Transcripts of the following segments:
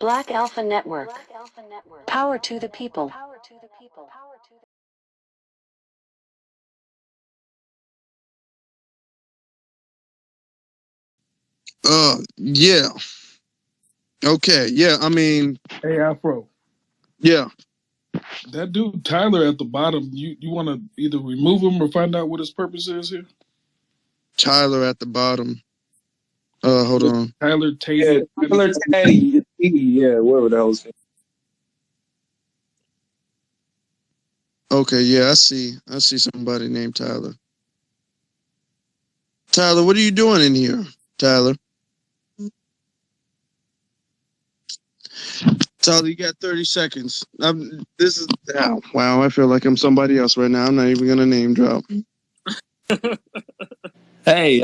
Black Alpha Network. Power to the people. Yeah. Okay. Yeah. I mean, Hey, Afro. yeah. That dude Tyler at the bottom. You want to either remove him or find out what his purpose is here? Tyler at the bottom. Hold on. Tyler Yeah, Tatey. Tyler Tatey, yeah, whatever the hell his name. Okay. Yeah. I see somebody named Tyler. Tyler, what are you doing in here, Tyler? Tyler, you got 30 seconds. Wow. I feel like I'm somebody else right now. I'm not even gonna name drop. Hey,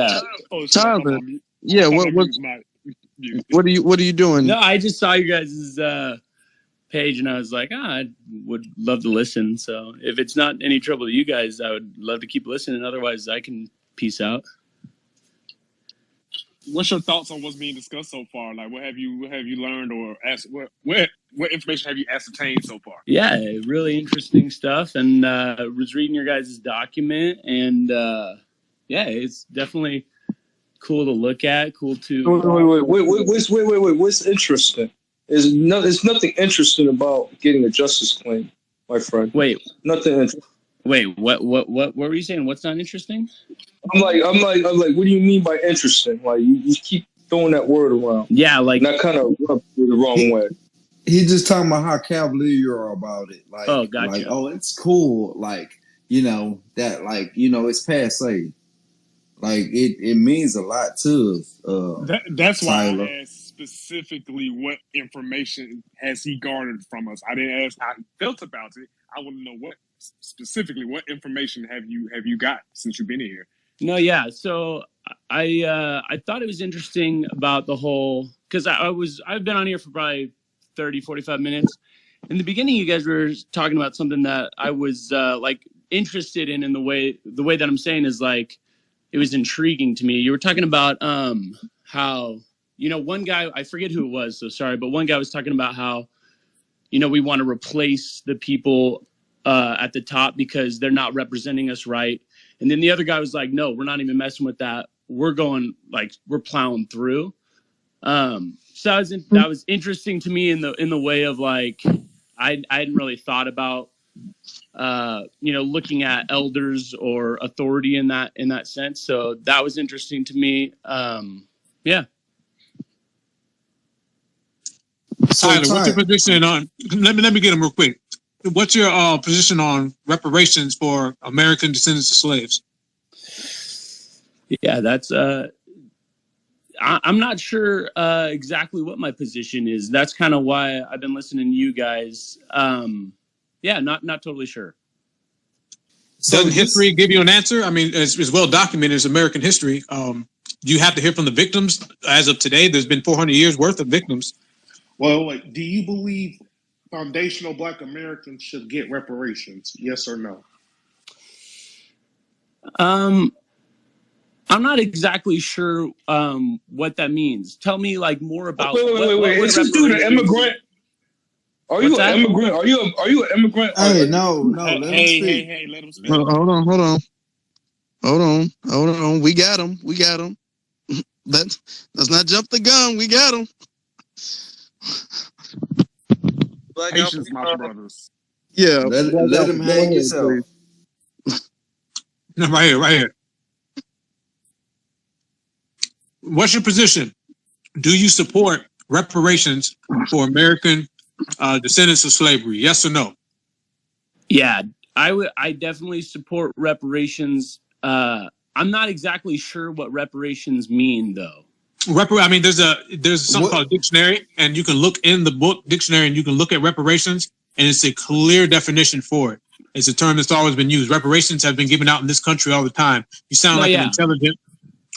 Tyler. Yeah. What are you doing? No, I just saw you guys' page and I was like, I would love to listen. So if it's not any trouble to you guys, I would love to keep listening. Otherwise, I can peace out. What's your thoughts on what's being discussed so far? Like, what have you learned or what information have you ascertained so far? Yeah, really interesting stuff. And was reading your guys' document, and yeah, it's definitely cool to look at. Cool to Wait. What's interesting? There's nothing interesting about getting a justice claim, my friend. Wait, nothing interesting. Wait, what were you saying? What's not interesting? I'm like, what do you mean by interesting? Like, you keep throwing that word around. Yeah, like, and that kind of rubbed me the wrong way. He's just talking about how cavalier you are about it. Like, oh, gotcha. Like, oh, it's cool. Like, that, like, it's passe. Like, it means a lot to us. That's why Tyler. I asked specifically what information has he garnered from us. I didn't ask how he felt about it. I want to know what information have you got since you've been here. No, yeah. So I thought it was interesting about the whole, because I've been on here for probably 30, 45 minutes. In the beginning, you guys were talking about something that I was like interested in the way that I'm saying is like, it was intriguing to me. You were talking about how, one guy, I forget who it was, so sorry, but one guy was talking about how, we want to replace the people at the top because they're not representing us right. And then the other guy was like, no, we're not even messing with that. We're going, like, we're plowing through. So that was interesting to me in the way of, like, I hadn't really thought about, looking at elders or authority in that sense. So that was interesting to me. Yeah. Tyler, what's your position on? Let me get him real quick. What's your position on reparations for American descendants of slaves? Yeah, that's. I'm not sure exactly what my position is. That's kind of why I've been listening to you guys. Yeah, not totally sure. Doesn't history give you an answer? I mean, it's well documented as American history. You have to hear from the victims. As of today, there's been 400 years worth of victims. Well, wait, do you believe foundational Black Americans should get reparations? Yes or no? I'm not exactly sure what that means. Tell me like more about. Wait. Is this dude an immigrant? Are you an immigrant? Are you an immigrant? Hey, no. Let him speak. Hey, let him speak. Hold on. We got him. Let's not jump the gun. We got him. Patience, my brothers. Yeah. Let him hang himself. Right here. What's your position? Do you support reparations for American descendants of slavery? Yes or no? Yeah, I definitely support reparations. I'm not exactly sure what reparations mean, though. I mean, there's something called a dictionary, and you can look in the book dictionary, and you can look at reparations, and it's a clear definition for it. It's a term that's always been used. Reparations have been given out in this country all the time. You sound like an intelligent.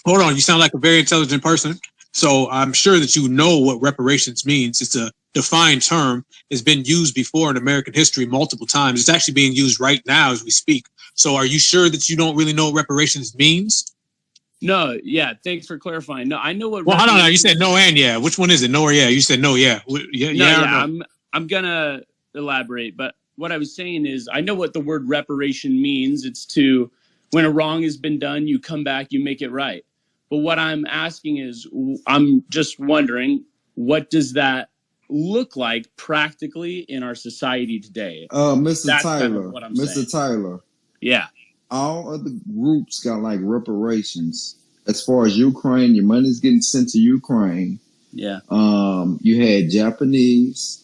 Hold on, you sound like a very intelligent person. So I'm sure that you know what reparations means. It's a defined term. It's been used before in American history multiple times. It's actually being used right now as we speak. So are you sure that you don't really know what reparations means? No, yeah, thanks for clarifying. No, I know what Well, hold on. You reparations. said no and yeah. Which one is it? No or yeah? You said no, yeah. Yeah, No, yeah or yeah, no? I'm gonna elaborate, but what I was saying is I know what the word reparation means. It's to when a wrong has been done, you come back, you make it right. But what I'm asking is, I'm just wondering, what does that look like practically in our society today? Mr. That's kind of Tyler, what I'm saying. Mr. Tyler, Yeah, all other groups got like reparations. As far as Ukraine, your money's getting sent to Ukraine. yeah, You had Japanese.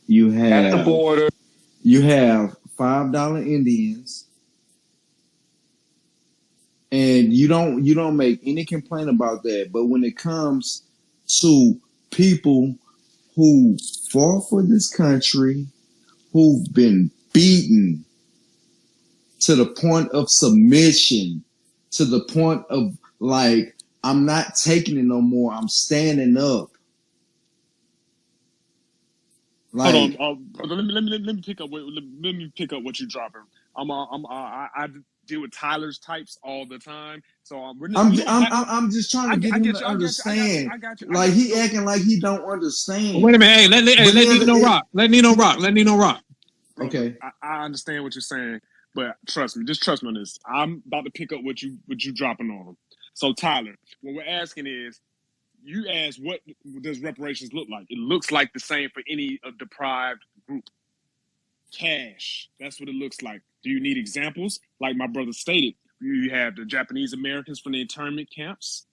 You At the have border. $5 Indians, and you don't make any complaint about that. But when it comes to people who fought for this country, who've been beaten to the point of submission, to the point of like, I'm not taking it no more. I'm standing up. Like, Hold on. Let me pick up. Let me pick up what you're dropping. I deal with Tyler's types all the time, so we don't have. I'm just trying to get I him get to you. I got you. understand. I got you. I Like got you. he So, acting like he don't Well, wait a understand. minute. Hey, But let then Nino rock. Let Nino rock. Let Nino rock. brother, okay. I understand what you're saying, but trust me. Just trust me on this. I'm about to pick up what you dropping on them. So Tyler, what we're asking is, you asked what does reparations look like? It looks like the same for any deprived group. Cash. That's what it looks like. Do you need examples? Like my brother stated, you have the Japanese Americans from the internment camps,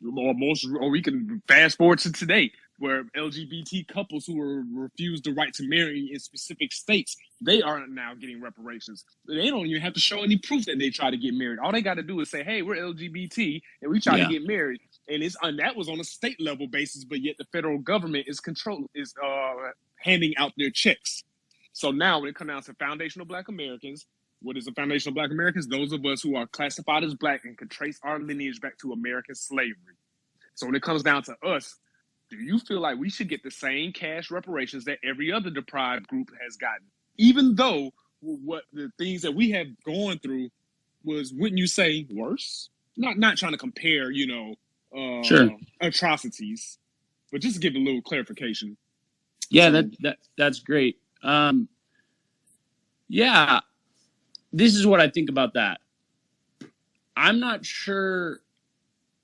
or we can fast forward to today, where LGBT couples who were refused the right to marry in specific states, they are now getting reparations. They don't even have to show any proof that they try to get married. All they got to do is say, "Hey, we're LGBT and we try to yeah, get married." And that was on a state level basis, but yet the federal government is handing out their checks. So now, when it comes down to foundational Black Americans, what is the foundational Black Americans? Those of us who are classified as Black and can trace our lineage back to American slavery. So when it comes down to us, do you feel like we should get the same cash reparations that every other deprived group has gotten? Even though what the things that we have gone through was, wouldn't you say, worse? Not trying to compare, sure. atrocities, but just to give a little clarification. Yeah, So that's great. Yeah, this is what I think about that. I'm not sure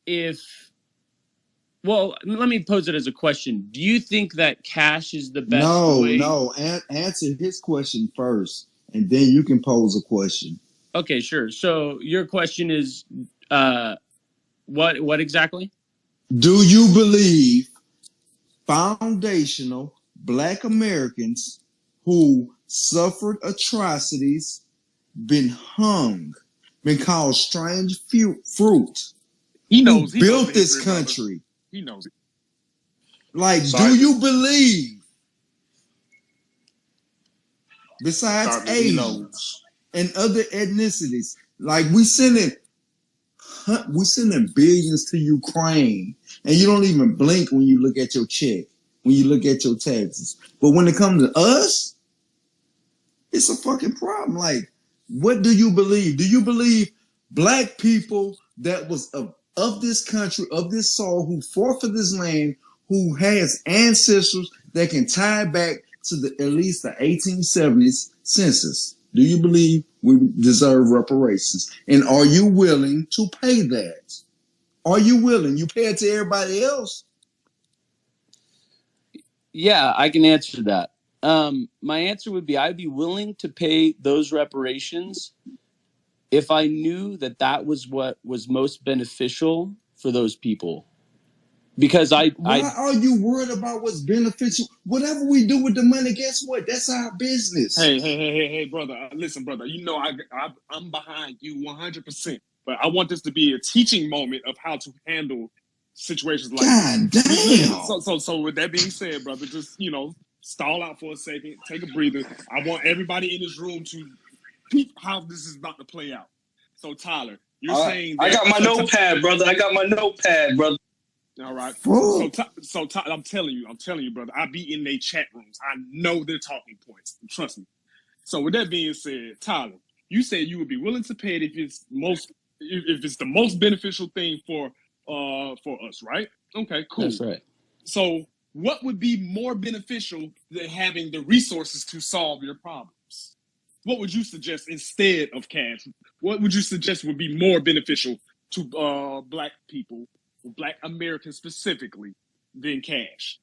if, well, let me pose it as a question. Do you think that cash is the best way? No. Answer his question first, and then you can pose a question. Okay, sure. So your question is, what exactly? Do you believe foundational Black Americans who suffered atrocities, been hung, been called strange fruit, he who knows the built this history, brother. country? He knows it. Like, Sorry. do you believe, besides Sorry, he Asians knows. and other ethnicities, like we sending billions to Ukraine, and you don't even blink when you look at your check, when you look at your taxes. But when it comes to us, it's a fucking problem. Like, what do you believe? Do you believe Black people that was of this country, of this soil, who fought for this land, who has ancestors that can tie back to at least the 1870s census? Do you believe we deserve reparations? And are you willing to pay that? Are you willing? You pay it to everybody else? Yeah, I can answer that. My answer would be I'd be willing to pay those reparations if I knew that that was what was most beneficial for those people. Because Why are you worried about what's beneficial? Whatever we do with the money, guess what? That's our business. Hey, brother. Listen, brother. I'm behind you 100%. But I want this to be a teaching moment of how to handle situations like this. God damn. So with that being said, brother, just stall out for a second, take a breather. I want everybody in this room to peep how this is about to play out. So Tyler, you're saying that I got my notepad, brother. I got my notepad, brother. all right. Fuck. So I'm telling you, brother. I be in their chat rooms. I know their talking points. Trust me. So with that being said, Tyler, you said you would be willing to pay it if if it's the most beneficial thing for us, right? Okay, cool. That's right. So what would be more beneficial than having the resources to solve your problems? What would you suggest instead of cash? What would you suggest would be more beneficial to Black people, Black Americans specifically, than cash?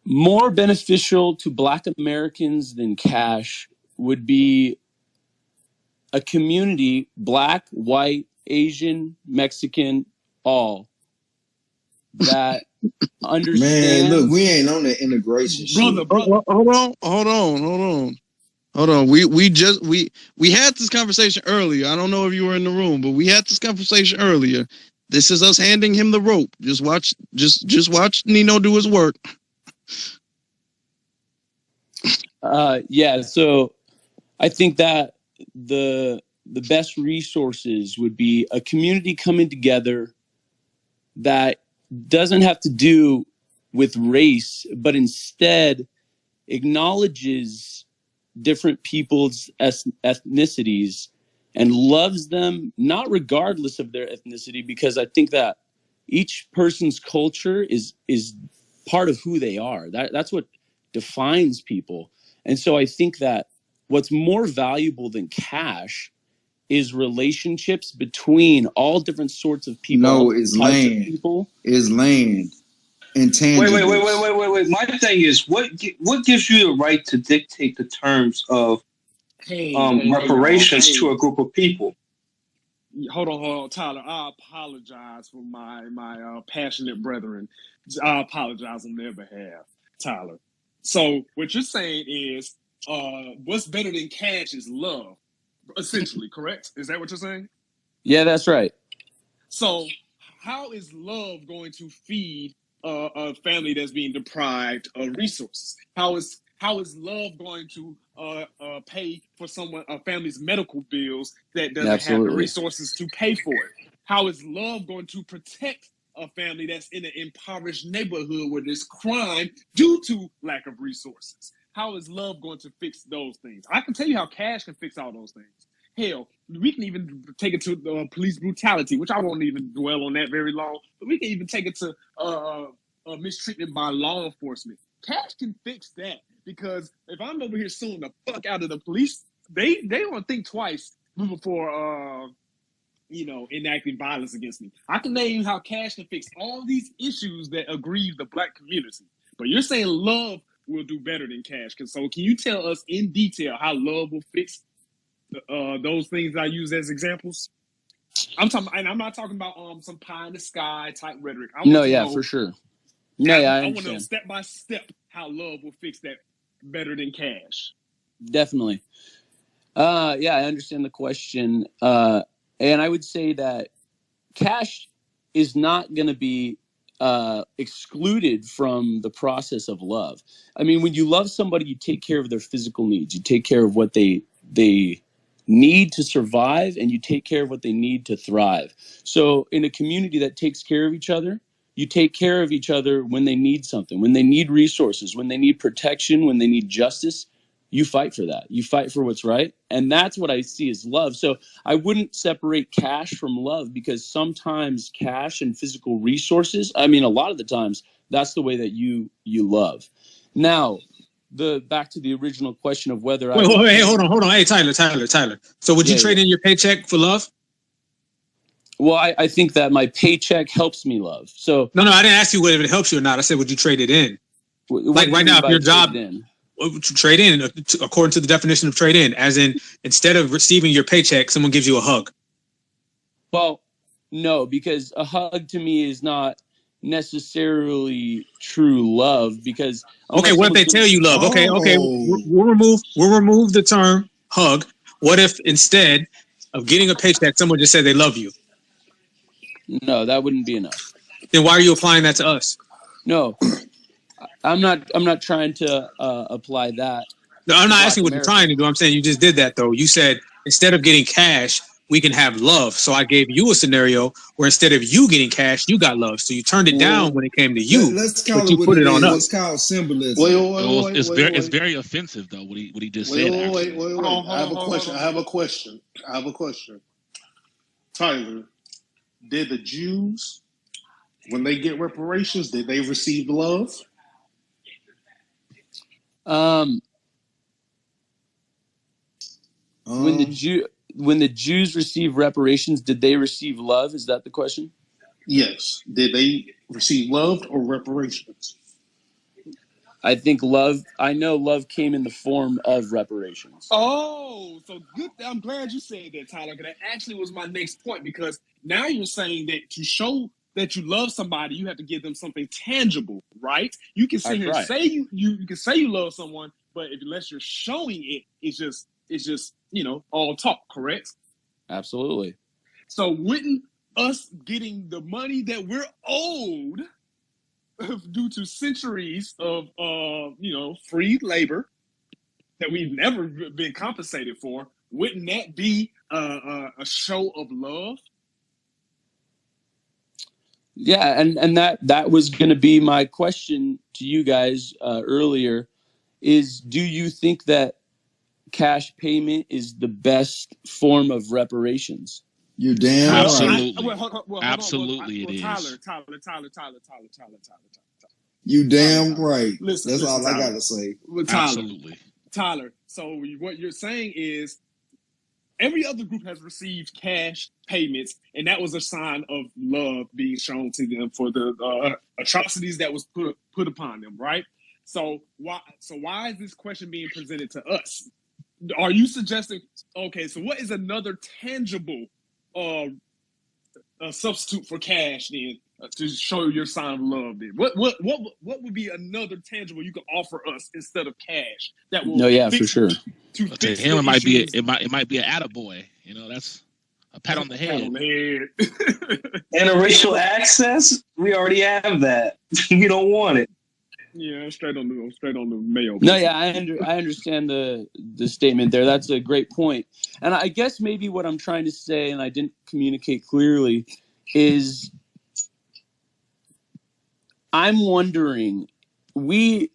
More beneficial to Black Americans than cash would be a community, Black, white, Asian, Mexican, all, that understands. Man, look, we ain't on the integration shit. Brother. Hold on. We had this conversation earlier. I don't know if you were in the room, but we had this conversation earlier. This is us handing him the rope. Just watch Nino do his work. Yeah, so I think that the best resources would be a community coming together that doesn't have to do with race, but instead acknowledges different people's ethnicities and loves them, not regardless of their ethnicity, because I think that each person's culture is part of who they are. That's what defines people. And so I think that what's more valuable than cash is relationships between all different sorts of people. No, it's land. It's land. Intangibles. Wait. My thing is, what gives you the right to dictate the terms of reparations to a group of people? Hold on, Tyler. I apologize for my passionate brethren. I apologize on their behalf, Tyler. So what you're saying is, what's better than cash is love, essentially, correct? Is that what you're saying? Yeah, that's right. So how is love going to feed a family that's being deprived of resources? How is love going to pay for a family's medical bills that doesn't have the resources to pay for it? How is love going to protect a family that's in an impoverished neighborhood where there's crime due to lack of resources? How is love going to fix those things? I can tell you how cash can fix all those things. Hell, we can even take it to police brutality, which I won't even dwell on that very long, but we can even take it to mistreatment by law enforcement. Cash can fix that, because if I'm over here suing the fuck out of the police, they don't think twice before enacting violence against me. I can name how cash can fix all these issues that aggrieve the Black community. But you're saying love will do better than cash. So can you tell us in detail how love will fix those things I use as examples? I'm not talking about some pie in the sky type rhetoric. For sure. No, I want to know step by step how love will fix that better than cash. Definitely. Yeah, I understand the question. And I would say that cash is not going to be excluded from the process of love. I mean, when you love somebody, you take care of their physical needs. You take care of what they need to survive, and you take care of what they need to thrive. So in a community that takes care of each other, you take care of each other when they need something, when they need resources, when they need protection, when they need justice. You fight for that. You fight for what's right. And that's what I see as love. So I wouldn't separate cash from love, because sometimes cash and physical resources, I mean, a lot of the times, that's the way that you love. Now, back to the original question of whether Wait, hold on. Hey, Tyler. So would you trade in your paycheck for love? Well, I think that my paycheck helps me love. So no, I didn't ask you whether it helps you or not. I said, would you trade it in? Like right now, if your job, what would you trade in according to the definition of trade in? As in, instead of receiving your paycheck, someone gives you a hug. Well, no, because a hug to me is not necessarily true love. Because okay, what if they tell you love? Okay, we'll remove the term hug. What if instead of getting a paycheck, someone just said they love you? No, that wouldn't be enough. Then why are you applying that to us? No, I'm not trying to apply that. No, I'm not asking what you're trying to do. I'm saying you just did that, though. You said instead of getting cash, we can have love. So I gave you a scenario where instead of you getting cash, you got love. So you turned it down when it came to you. Let's call but you put it on us. It's called symbolism. It's very offensive, though, what he just said. Wait. I have a question. Tyler, did the Jews, when they get reparations, did they receive love? When the Jews receive reparations, did they receive love? Is that the question? Yes. Did they receive love or reparations? I know love came in the form of reparations. Oh, so good. I'm glad you said that, Tyler, because that actually was my next point, because now you're saying that to show that you love somebody, you have to give them something tangible, right? You can sit here and say you can say you love someone, but unless you're showing it, it's just all talk, correct? Absolutely. So wouldn't us getting the money that we're owed due to centuries of free labor that we've never been compensated for, wouldn't that be a show of love? Yeah, and that was going to be my question to you guys earlier, is do you think that cash payment is the best form of reparations? You're damn right. Absolutely. Hold on. Absolutely, it Tyler. is. You damn right. Listen, That's all I Tyler. got to say. Absolutely. Tyler, so what you're saying is every other group has received cash payments, and that was a sign of love being shown to them for the atrocities that was put upon them, right? So why is this question being presented to us? Are you suggesting, okay, so what is another tangible substitute for cash then to show your sign of love then? What would be another tangible you could offer us instead of cash that will for sure. To him, it might be an attaboy. That's a pat on the head. Interracial access? We already have that. You don't want it. Yeah, straight on the mayo. No, yeah, I understand the statement there. That's a great point. And I guess maybe what I'm trying to say, and I didn't communicate clearly, is I'm wondering, we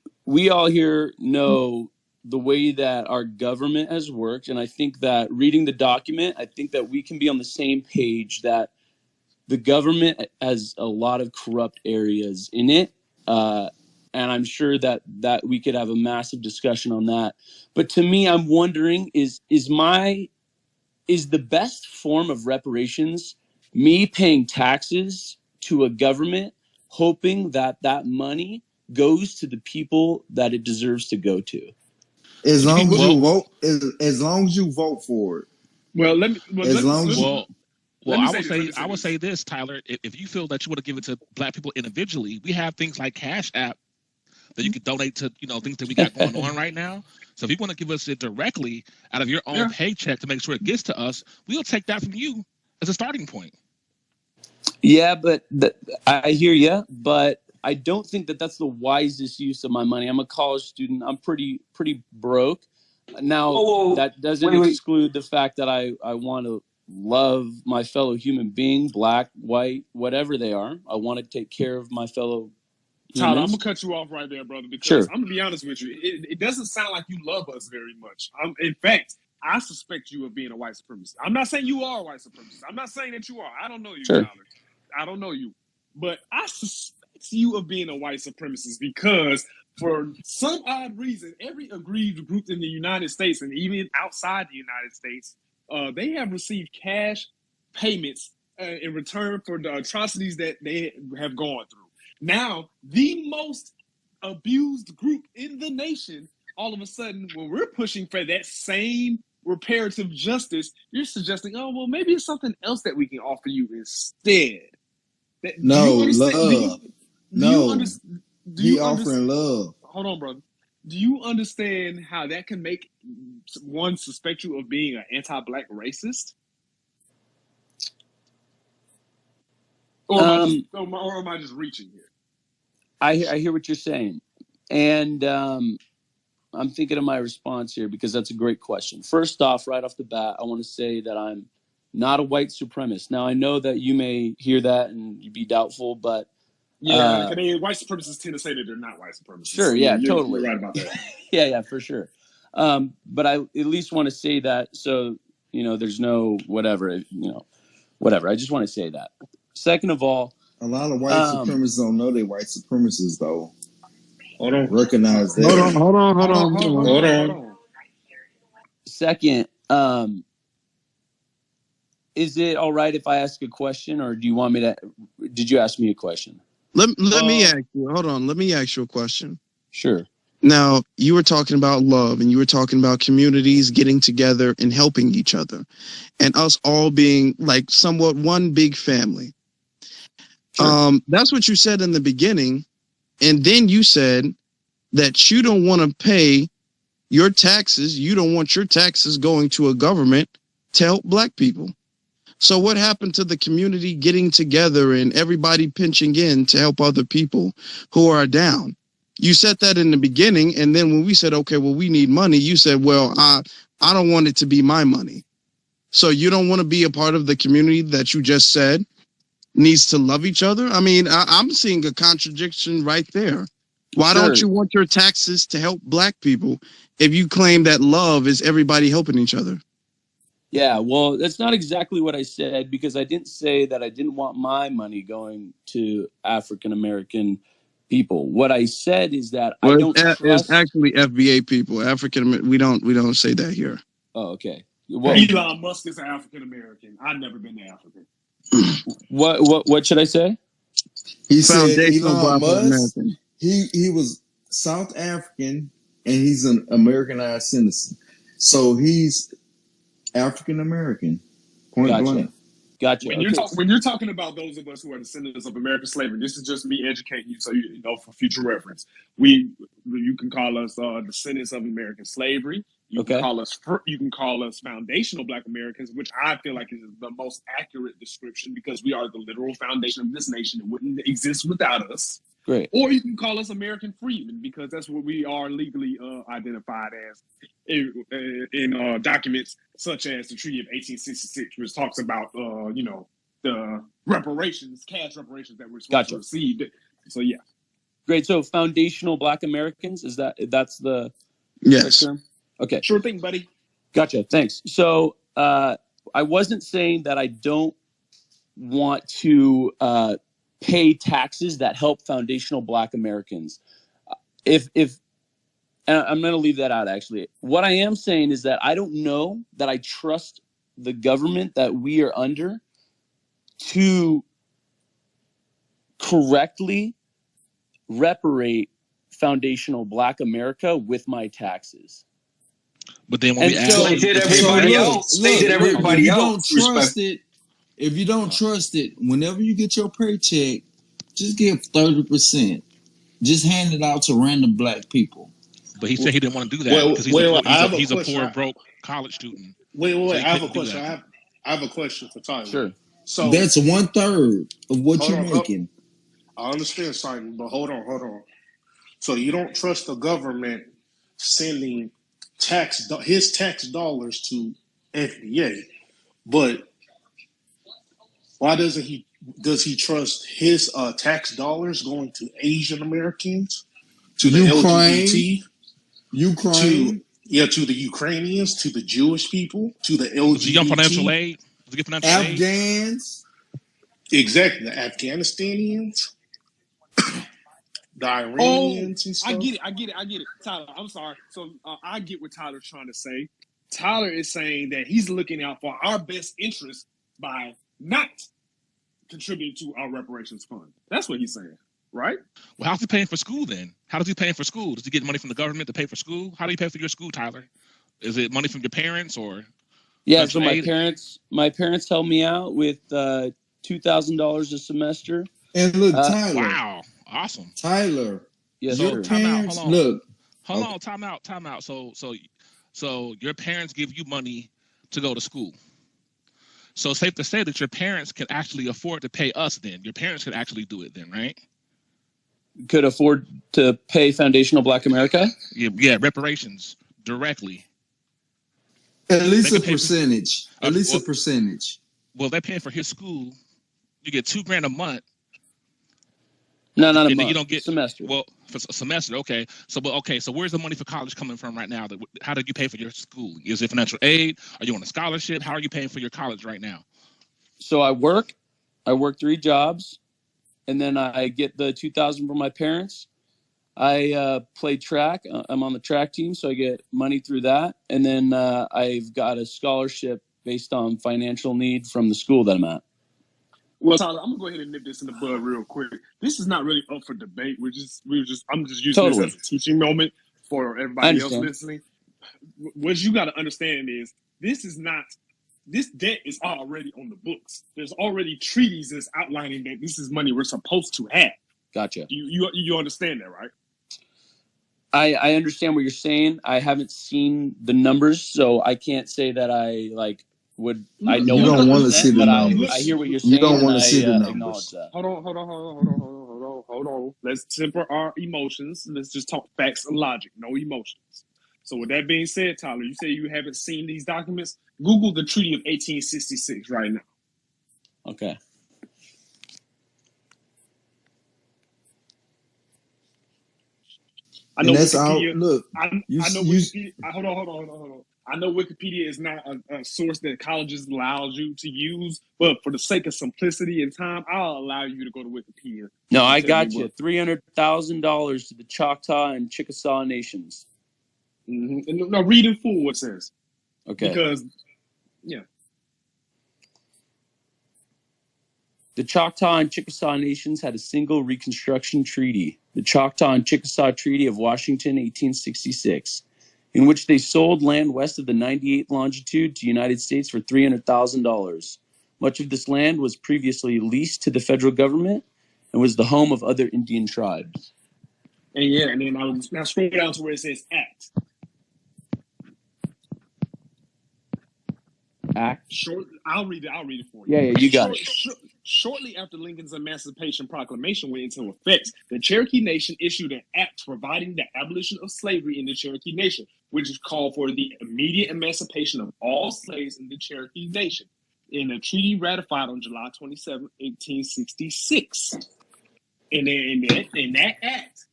all here know the way that our government has worked, and I think that reading the document, I think that we can be on the same page that the government has a lot of corrupt areas in it. And I'm sure that we could have a massive discussion on that. But to me, I'm wondering, is the best form of reparations me paying taxes to a government, hoping that money goes to the people that it deserves to go to? As long as you vote, as long as you vote for it. Well, I would say this, Tyler. If you feel that you want to give it to Black people individually, we have things like Cash App that you can donate to, things that we got going on right now. So if you want to give us it directly out of your own paycheck to make sure it gets to us, we'll take that from you as a starting point. Yeah, but I hear you, but I don't think that that's the wisest use of my money. I'm a college student. I'm pretty broke. Now, that doesn't exclude the fact that I want to love my fellow human being, Black, white, whatever they are. I want to take care of my fellow humans. Tyler, I'm going to cut you off right there, brother, because I'm going to be honest with you. It doesn't sound like you love us very much. In fact, I suspect you of being a white supremacist. I'm not saying you are a white supremacist. I'm not saying that you are. I don't know you, Tyler. I don't know you. But I suspect you of being a white supremacist because for some odd reason, every aggrieved group in the United States and even outside the United States, they have received cash payments in return for the atrocities that they have gone through. Now, the most abused group in the nation, all of a sudden, when we're pushing for that same reparative justice, you're suggesting, oh, well, maybe it's something else that we can offer you instead. Love. You offering love. Hold on, brother. Do you understand how that can make one suspect you of being an anti-Black racist? Or am I just reaching here? I hear what you're saying. And I'm thinking of my response here because that's a great question. First off, right off the bat, I want to say that I'm not a white supremacist. Now, I know that you may hear that and you'd be doubtful, but... Yeah, white supremacists tend to say that they're not white supremacists. Sure, yeah, totally. You're right about that. yeah, for sure. But I at least want to say that so, there's no whatever, whatever. I just want to say that. Second of all, A lot of white um, supremacists don't know they white supremacists though. Hold on. Recognize Hold on, that. Hold on. second, is it all right if I ask a question, or do you want me to? Did you ask me a question? Let me ask you. Hold on. Let me ask you a question. Sure. Now, you were talking about love, and you were talking about communities getting together and helping each other, and us all being like somewhat one big family. Sure. That's what you said in the beginning, and then you said that you don't want to pay your taxes. You don't want your taxes going to a government to help black people. So what happened to the community getting together and everybody pinching in to help other people who are down? You said that in the beginning, and then when we said, okay, well, we need money, you said, well, I don't want it to be my money. So you don't want to be a part of the community that you just said needs to love each other? I mean, I'm seeing a contradiction right there. Why don't you want your taxes to help black people if you claim that love is everybody helping each other? Yeah, well, that's not exactly what I said, because I didn't say that I didn't want my money going to African American people. What I said is that I don't It's trust. actually FBA people, African. We don't say that here. Oh, okay. Well, Elon Musk is an African American. I've never been to Africa. what should I say? He said Foundational Elon Black Musk. American. He was South African and he's an Americanized citizen, so he's African American. Point blank. Gotcha. When you're talking about those of us who are descendants of American slavery, this is just me educating you, so you know for future reference. You can call us descendants of American slavery. You can call us foundational Black Americans, which I feel like is the most accurate description because we are the literal foundation of this nation. It wouldn't exist without us. Great. Or you can call us American freedmen because that's what we are legally identified as in documents such as the Treaty of 1866, which talks about the reparations, cash reparations that we're supposed to receive. So yeah. Great. So foundational Black Americans, that's the yes term? Okay. Sure thing, buddy. Gotcha. Thanks. So I wasn't saying that I don't want to pay taxes that help foundational Black Americans. If and I'm going to leave that out, actually. What I am saying is that I don't know that I trust the government that we are under to correctly reparate foundational Black America with my taxes. But then when we ask so- you, They did to pay everybody money- else. They did everybody if you else. don't trust it, if you don't trust it, whenever you get your paycheck, just give 30%. Just hand it out to random black people. But he said he didn't want to do that because he's a poor, broke college student. Wait. So I have a question. I have a question for Tyler. Sure. So that's 1/3 of what you're making. I understand, Simon, but hold on. So you don't trust the government sending his tax dollars to FBA, but why does he trust his tax dollars going to Asian Americans, to the LGBT, Ukraine, to the Ukrainians, to the Jewish people, to the LGBT, Does he get financial aid? Afghans, exactly, the Afghanistanians, the Iranians and stuff. I get it. Tyler, I'm sorry. So I get what Tyler's trying to say. Tyler is saying that he's looking out for our best interest by not contributing to our reparations fund. That's what he's saying, right? Well, how's he paying for school then? How does he pay for school? Does he get money from the government to pay for school? How do you pay for your school, Tyler? Is it money from your parents or? Yeah, so my parents helped me out with $2,000 a semester. And look, Tyler. Wow, awesome. Tyler. Yes, so sir. Time out. Hold on. Time out. So your parents give you money to go to school. So it's safe to say that your parents can actually afford to pay us then. Your parents could actually do it then, right? Could afford to pay foundational Black America? Yeah, reparations directly. At least a percentage. A percentage. Well, they're paying for his school. You get $2,000 a month. No, not a and month. You don't get semester. Well, for a semester, okay. So where's the money for college coming from right now? How do you pay for your school? Is it financial aid? Are you on a scholarship? How are you paying for your college right now? So I work 3 jobs, and then I get the $2,000 from my parents. I play track. I'm on the track team, so I get money through that. And then I've got a scholarship based on financial need from the school that I'm at. Well, Tyler, I'm gonna go ahead and nip this in the bud real quick. This is not really up for debate. I'm just using Totally. this as a teaching moment for I everybody else understand. listening. What you got to understand is this debt is already on the books. There's already treaties that's outlining that this is money we're supposed to have. Gotcha. You understand that, right? I understand what you're saying. I haven't seen the numbers, so I can't say that I would. I know You don't want to 100%, see the but numbers. I hear what you're You saying, don't and want to I see the acknowledge numbers. that. Hold on. Let's temper our emotions. Let's just talk facts and logic, no emotions. So with that being said, Tyler, you say you haven't seen these documents. Google the Treaty of 1866 right now. Okay. I know And that's Wikipedia. all. Look, I know Wikipedia. Hold on. I know Wikipedia is not a source that colleges allows you to use, but for the sake of simplicity and time, I'll allow you to go to Wikipedia. No, I got you. $300,000 to the Choctaw and Chickasaw nations. Mm-hmm. And now read in full what it says. Okay. Because, yeah. The Choctaw and Chickasaw nations had a single Reconstruction Treaty, the Choctaw and Chickasaw Treaty of Washington, 1866, in which they sold land west of the 98th longitude to the United States for $300,000. Much of this land was previously leased to the federal government and was the home of other Indian tribes. And then now scroll down to where it says Act. Act? I'll read it for you. Yeah, you got it. Shortly after Lincoln's Emancipation Proclamation went into effect, the Cherokee Nation issued an act providing the abolition of slavery in the Cherokee Nation, which is called for the immediate emancipation of all slaves in the Cherokee Nation, in a treaty ratified on July 27, 1866. And in that act,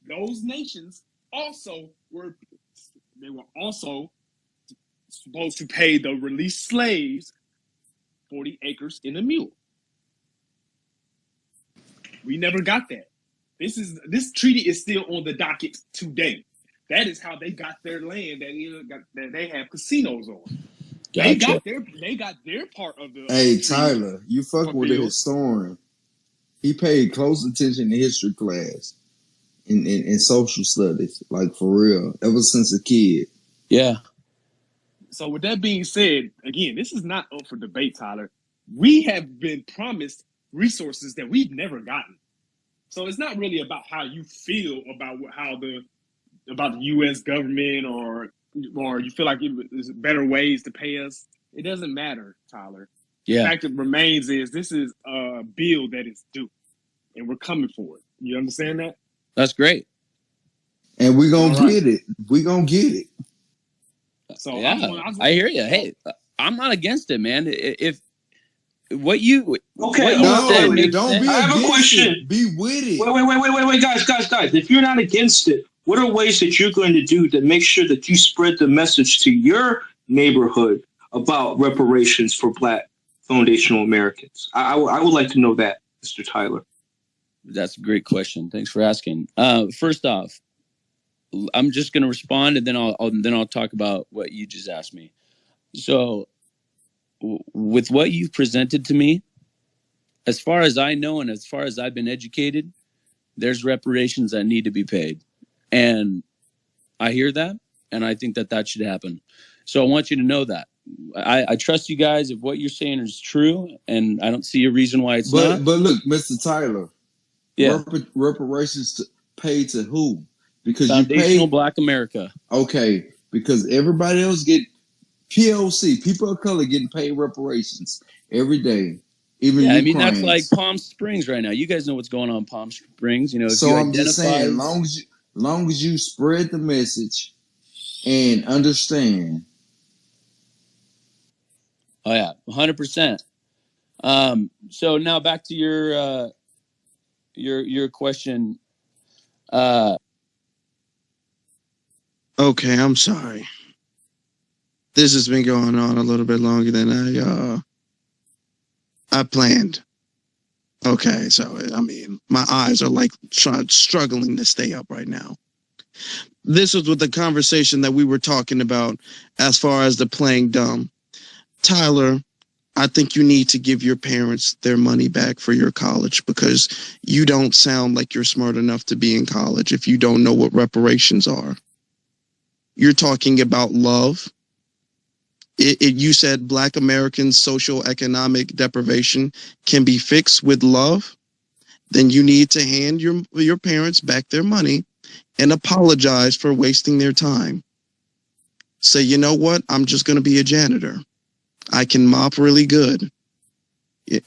those nations also were supposed to pay the released slaves 40 acres and a mule. We never got that. This treaty is still on the docket today. That is how they got their land that they have casinos on. Gotcha. They got their part of the. Hey, Tyler, you fuck with a historian. He paid close attention to history class in social studies, like for real, ever since a kid. Yeah. So with that being said, again, this is not up for debate, Tyler. We have been promised resources that we've never gotten. So it's not really about how you feel about about the U.S. government or you feel like there's better ways to pay us. It doesn't matter, Tyler. Yeah. The fact that remains is this is a bill that is due, and we're coming for it. You understand that? That's great. And we're going to get it. We're going to get it. So yeah, I hear you. Hey, I'm not against it, man. If what you said wait, don't sense. be I have a question. It. Be with it. Wait, guys. If you're not against it, what are ways that you're going to do to make sure that you spread the message to your neighborhood about reparations for Black foundational Americans? I would like to know that, Mr. Tyler. That's a great question. Thanks for asking. First off, I'm just going to respond, and then I'll talk about what you just asked me. So, with what you've presented to me, as far as I know and as far as I've been educated, there's reparations that need to be paid, and I hear that, and I think that should happen. So I want you to know that I trust you guys. If what you're saying is true, and I don't see a reason why it's not. But look, Mr. Tyler, yeah, reparations paid to who? Because foundational Black America. Okay, because everybody else get POC, people of color, getting paid reparations every day. Even I mean, that's like Palm Springs right now. You guys know what's going on in Palm Springs. You know, so I'm just saying, long as you spread the message and understand. Oh yeah, 100%. So now back to your question. Okay, I'm sorry. This has been going on a little bit longer than I planned. Okay, so I mean, my eyes are like struggling to stay up right now. This was with the conversation that we were talking about as far as the playing dumb. Tyler, I think you need to give your parents their money back for your college because you don't sound like you're smart enough to be in college if you don't know what reparations are. You're talking about love. You said Black Americans' social economic deprivation can be fixed with love. Then you need to hand your parents back their money and apologize for wasting their time. Say, you know what? I'm just going to be a janitor. I can mop really good.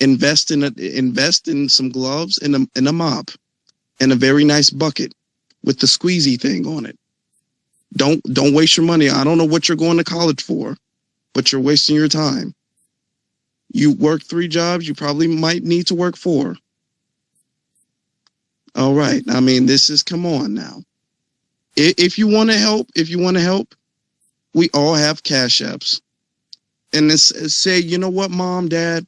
Invest in some gloves and a mop and a very nice bucket with the squeezy thing on it. Don't waste your money. I don't know what you're going to college for, but you're wasting your time. You work 3 jobs, you probably might need to work 4. All right. I mean, come on now. If you want to help, we all have cash apps. And say, you know what, Mom, Dad,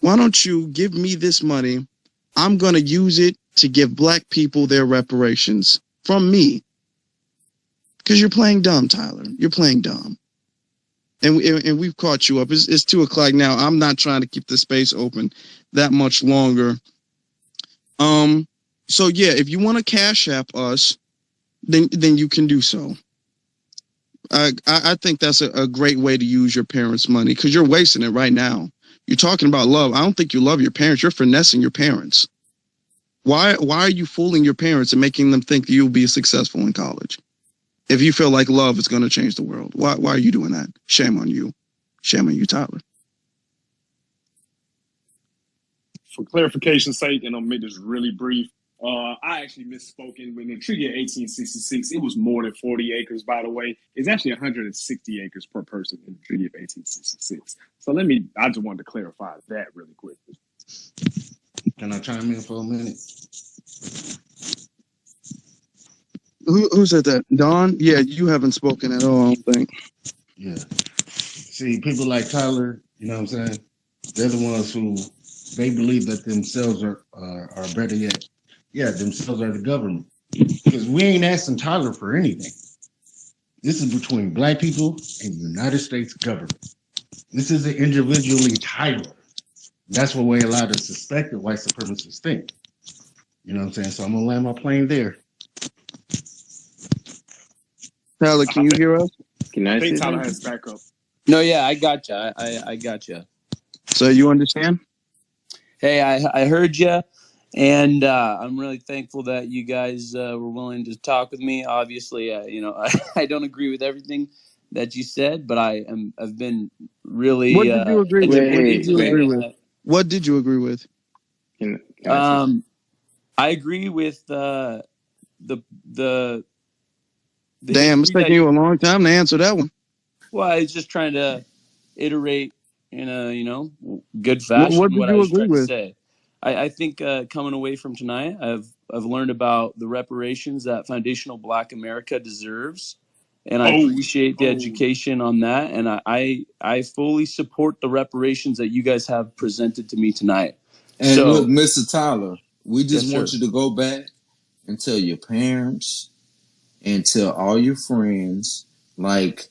why don't you give me this money? I'm going to use it to give Black people their reparations from me. Because you're playing dumb, Tyler. You're playing dumb. And we've caught you up. It's 2:00 now. I'm not trying to keep the space open that much longer. So yeah, if you want to cash app us, then you can do so. I think that's a great way to use your parents' money because you're wasting it right now. You're talking about love. I don't think you love your parents. You're finessing your parents. Why are you fooling your parents and making them think that you'll be successful in college? If you feel like love is going to change the world, why are you doing that? Shame on you. Shame on you, Tyler. For clarification's sake, and I'll make this really brief, I actually misspoke. When the Treaty of 1866, it was more than 40 acres, by the way. It's actually 160 acres per person in the Treaty of 1866. So I just wanted to clarify that really quickly. Can I chime in for a minute? Who said that? Don? Yeah, you haven't spoken at all, I don't think. Yeah. See, people like Tyler, you know what I'm saying? They're the ones who they believe that themselves are better yet. Yeah, themselves are the government. Because we ain't asking Tyler for anything. This is between Black people and the United States government. This isn't individually Tyler. That's what way a lot of suspected white supremacists think. You know what I'm saying? So I'm going to land my plane there. Tyler, can you hear us? Can I think Tyler has backup. No, yeah, I gotcha. I gotcha. So you understand? Hey, I heard you, and I'm really thankful that you guys were willing to talk with me. Obviously, I don't agree with everything that you said, but I've been really. What did you agree with? What did you agree with? I agree with the Damn, it's taking you a long time to answer that one. Well, I was just trying to iterate in a good fashion. What did you agree with? To say. I think coming away from tonight, I've learned about the reparations that foundational Black America deserves, and I appreciate the education on that. And I fully support the reparations that you guys have presented to me tonight. And look, Mr. Tyler, we just want you to go back and tell your parents and tell all your friends, like,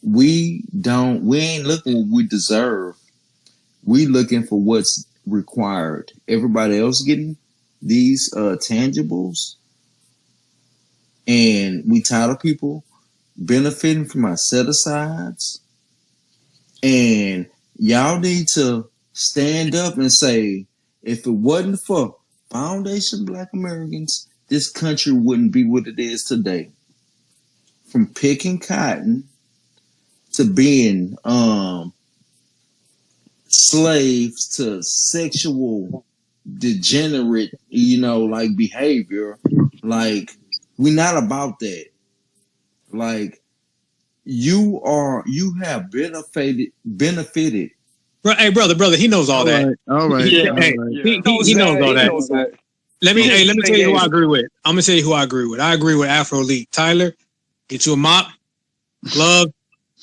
we ain't looking what we deserve. We looking for what's required. Everybody else getting these tangibles, and we tired of people benefiting from our set-asides. And y'all need to stand up and say, if it wasn't for Foundation Black Americans, this country wouldn't be what it is today. From picking cotton to being slaves to sexual degenerate, like behavior. Like, we're not about that. Like, you have benefited. Hey, brother, he knows all that. All right. He knows all that. Let me tell you who I agree with. I'm gonna tell you who I agree with. I agree with Afro Elite. Tyler, get you a mop, glove,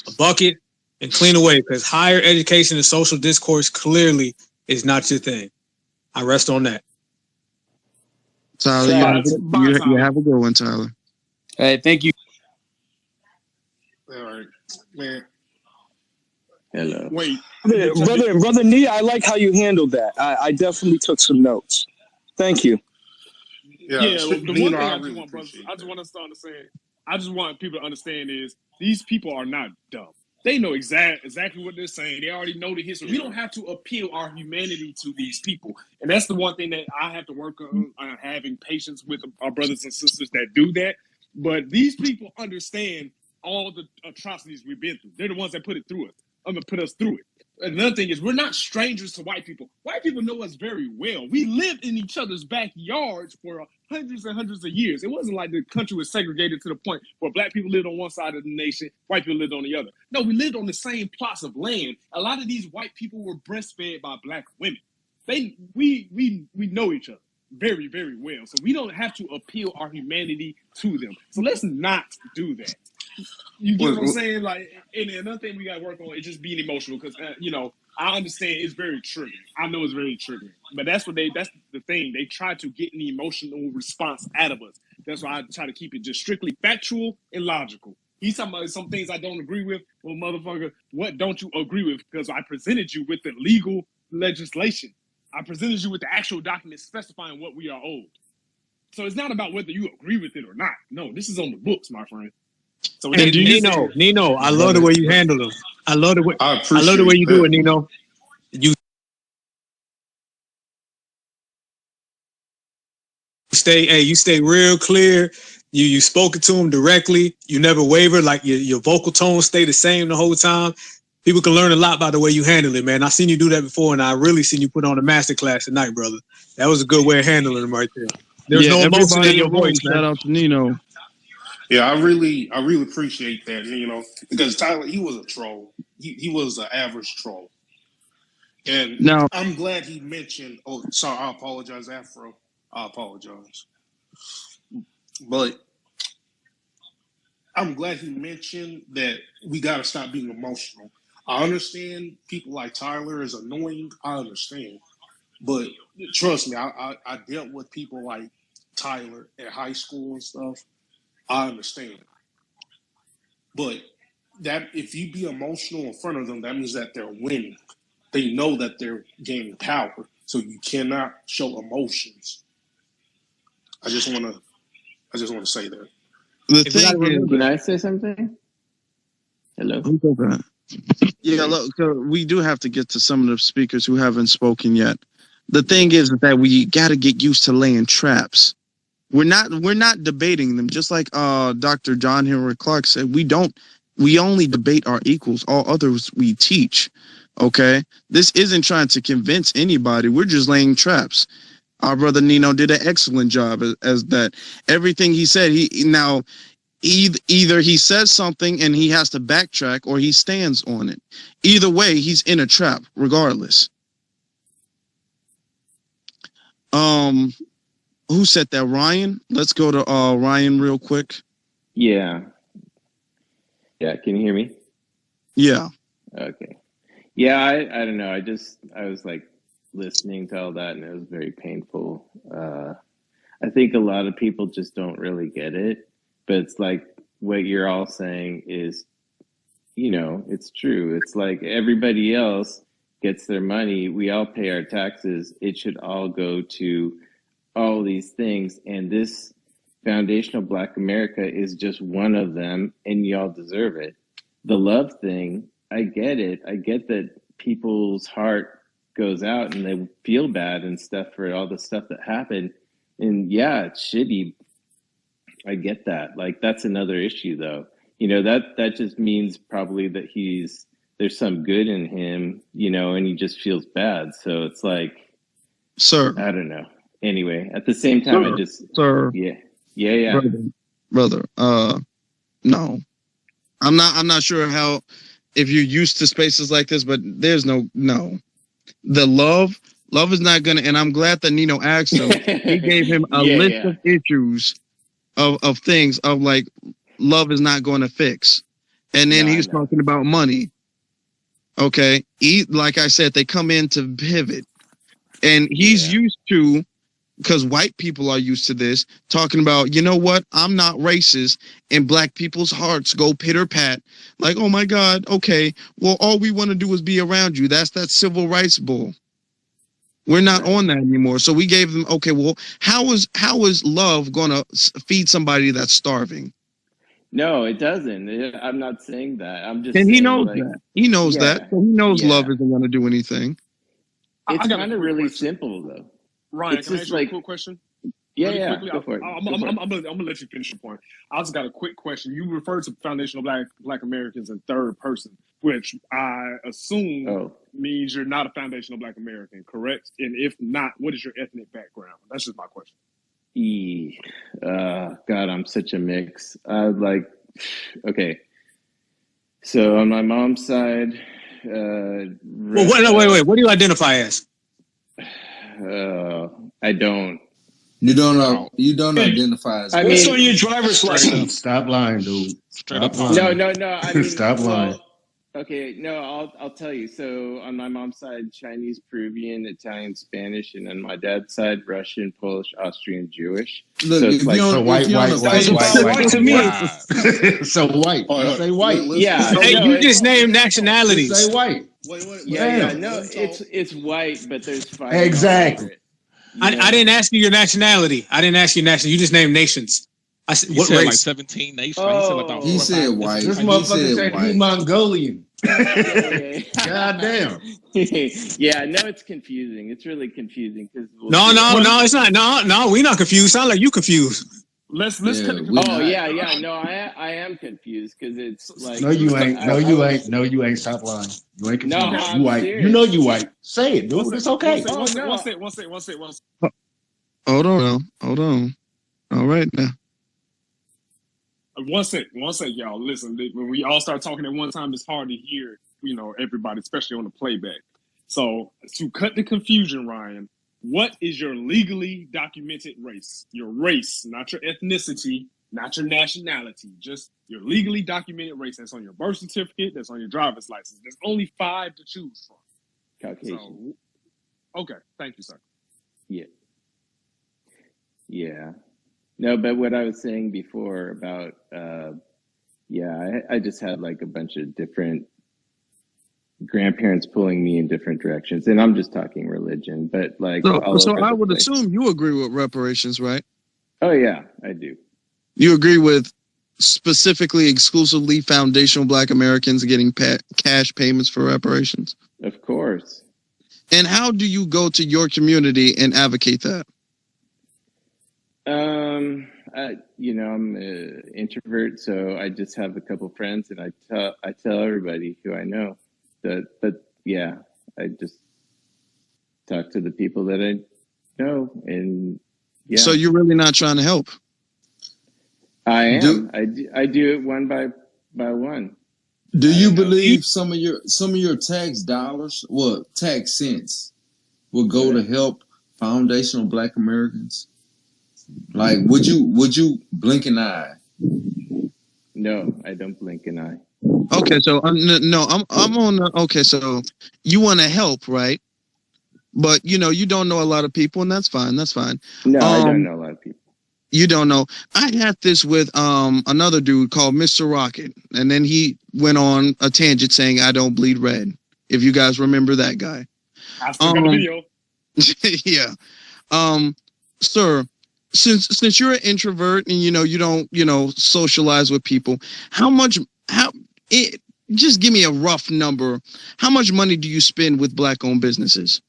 a bucket, and clean away, because higher education and social discourse clearly is not your thing. I rest on that. Tyler, Facts. Bye, you Tyler. have a good one, Tyler. Hey, thank you. All right, man. Hello. Wait, Brother Nee, I like how you handled that. I definitely took some notes. Thank you. yeah. The Nino, one thing I I just really want, brothers, appreciate I just that. want us to understand. I just want people to understand is these people are not dumb. They know exactly what they're saying. They already know the history. We don't have to appeal our humanity to these people, and that's the one thing that I have to work on having patience with our brothers and sisters that do that. But these people understand all the atrocities we've been through. They're the ones that put us through it. Another thing is we're not strangers to white people. White people know us very well. We lived in each other's backyards for hundreds and hundreds of years. It wasn't like the country was segregated to the point where black people lived on one side of the nation, white people lived on the other. No, we lived on the same plots of land. A lot of these white people were breastfed by black women. We know each other very, very well. So we don't have to appeal our humanity to them. So let's not do that. You get what I'm saying? Like, and another thing we got to work on is just being emotional, because I understand it's very triggering. I know it's very triggering, but that's the thing. They try to get an emotional response out of us. That's why I try to keep it just strictly factual and logical. He's talking about some things I don't agree with. Well, motherfucker, what don't you agree with? Because I presented you with the legal legislation. I presented you with the actual documents specifying what we are owed. So it's not about whether you agree with it or not. No, this is on the books, my friend. So And Nino, I love the way you handle them. I love the way you do it, Nino. You stay real clear. You spoke to him directly. You never waver. Like your vocal tone stay the same the whole time. People can learn a lot by the way you handle it, man. I seen you do that before, and I really seen you put on a masterclass tonight, brother. That was a good way of handling them right there. There's no emotion in your voice, man. Shout out to Nino. Yeah, I really appreciate that, because Tyler, he was a troll. He was an average troll. And now, I'm glad he mentioned, oh, sorry, I apologize, Afro. I apologize. But I'm glad he mentioned that we got to stop being emotional. I understand people like Tyler is annoying. I understand. But trust me, I dealt with people like Tyler at high school and stuff. I understand. But that if you be emotional in front of them, that means that they're winning. They know that they're gaining power. So you cannot show emotions. I just want to say that. The thing is, can I say something? Hello. Yeah, look, so we do have to get to some of the speakers who haven't spoken yet. The thing is that we got to get used to laying traps. We're not debating them. Just like Dr. John Henry Clark said, we only debate our equals. All others we teach. Okay, this isn't trying to convince anybody. We're just laying traps. Our brother Nino did an excellent job as that. Everything he said, either he says something and he has to backtrack, or he stands on it. Either way, he's in a trap, regardless. Who said that? Ryan? Let's go to Ryan real quick. Yeah. Can you hear me? Yeah. Okay. Yeah, I don't know. I was like listening to all that, and it was very painful. I think a lot of people just don't really get it, but it's like what you're all saying is, it's true. It's like everybody else gets their money. We all pay our taxes. It should all go to all these things. And this foundational Black America is just one of them, and y'all deserve it. The love thing, I get it. I get that people's heart goes out and they feel bad and stuff for all the stuff that happened. And yeah, it's shitty. I get that. Like, that's another issue though. That just means probably that there's some good in him, and he just feels bad. So it's like, sir, I don't know. Anyway, at the same time, sir, yeah. Brother, no. I'm not sure if you're used to spaces like this, but there's no. The love is not gonna, and I'm glad that Nino asked him. He gave him a list of issues of things of like love is not going to fix. And then he was talking about money. Okay, like I said, they come in to pivot, and he's used to, because white people are used to this, talking about, you know what, I'm not racist, and black people's hearts go pitter pat, like, oh my God, okay, well, all we want to do is be around you. That's that civil rights bull. We're not on that anymore. So we gave them, okay, well, how is love gonna feed somebody that's starving? No, it doesn't. I'm not saying that. I'm just And he saying, knows like, that. He knows that. yeah, So he knows love yeah. isn't gonna do anything. It's I got a kind of quick really question. simple though. Ryan, It's can I just ask you a like, quick question? yeah, Really yeah, quickly, go for it. I'm Go for it. gonna let you finish your point. I just got a quick question. You referred to foundational Black Americans in third person, which I assume Oh, means you're not a foundational Black American, correct? And if not, what is your ethnic background? That's just my question. God, I'm such a mix. Like, okay. So on my mom's side, Well, wait. What do you identify as? I don't. You don't know. No, You don't identify as I What's mean, on your driver's straight up, license? Stop lying, dude. straight up Stop talk. no, lying. no, no. I mean, Stop lying. well, okay, no, I'll tell you. So on my mom's side, Chinese, Peruvian, Italian, Spanish, and on my dad's side, Russian, Polish, Austrian, Jewish. look. So it's If you like, So don't, if you don't Sounds about white to me. white. So white. All Just right, say white. yeah, Hey, no, you just it's named Just say nationalities. white. yeah, yeah, Damn. no, it's white, but there's fighting all Exactly. over it. You know? I didn't ask you your nationality. I didn't ask you nationality. You just named nations. I said, He what said like race? 17 nations. He said like He about said 5 white. This different He countries. motherfucker said said he white. Mongolian. Yeah. God damn. Yeah, no, it's confusing. It's really confusing because No, it's not. No, we not confused. Sound like you confused. Let's Yeah, cut the we Oh confusion. not. yeah. No, I am confused because it's like No, you ain't. I, No, I you was ain't. No, you ain't. Stop lying. You ain't no, confused. You I'm white. You know serious. you white. Say it, dude. It's okay. Oh no, One second. Hold on now. Hold on. All right now. One sec, y'all. Listen, when we all start talking at one time, it's hard to hear, everybody, especially on the playback. So to cut the confusion, Ryan, what is your legally documented race? Your race, not your ethnicity, not your nationality, just your legally documented race. That's on your birth certificate, that's on your driver's license. There's only 5 to choose from. Caucasian. So, okay, thank you, sir. Yeah. No, but what I was saying before about I just had like a bunch of different grandparents pulling me in different directions, and I'm just talking religion, but like all So over I the would place. assume you agree with reparations, right? Oh yeah, I do. You agree with specifically, exclusively foundational Black Americans getting cash payments for reparations? Of course. And how do you go to your community and advocate that? I'm an introvert, so I just have a couple friends, and I tell everybody who I know but yeah, I just talk to the people that I know, and yeah. So you're really not trying to help? I am. I do it one by one. Do you believe some of your tax dollars, tax cents, will go to help foundational Black Americans? Like, would you blink an eye? No, I don't blink an eye. Okay, so no, I'm on. Okay, so you want to help, right? But you don't know a lot of people, and that's fine. That's fine. No, I don't know a lot of people. You don't know. I had this with another dude called Mr. Rocket, and then he went on a tangent saying I don't bleed red. If you guys remember that guy. I still got the video. Yeah. Sir, since you're an introvert and you don't socialize with people, just give me a rough number. How much money do you spend with Black-owned businesses?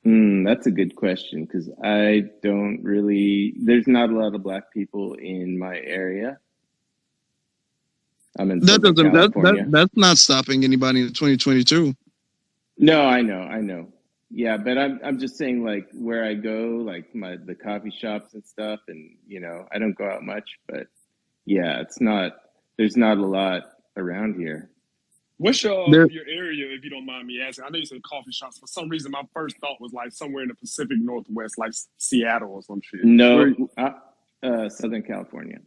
That's a good question because I don't really. There's not a lot of Black people in my area. I'm in Southern California. That's not stopping anybody in 2022. No, I know. Yeah, but I'm just saying, like, where I go, like the coffee shops and stuff, and I don't go out much, but yeah, there's not a lot around here. What's your area, if you don't mind me asking? I know you said coffee shops. For some reason, my first thought was like somewhere in the Pacific Northwest, like Seattle or some shit. No, Southern California.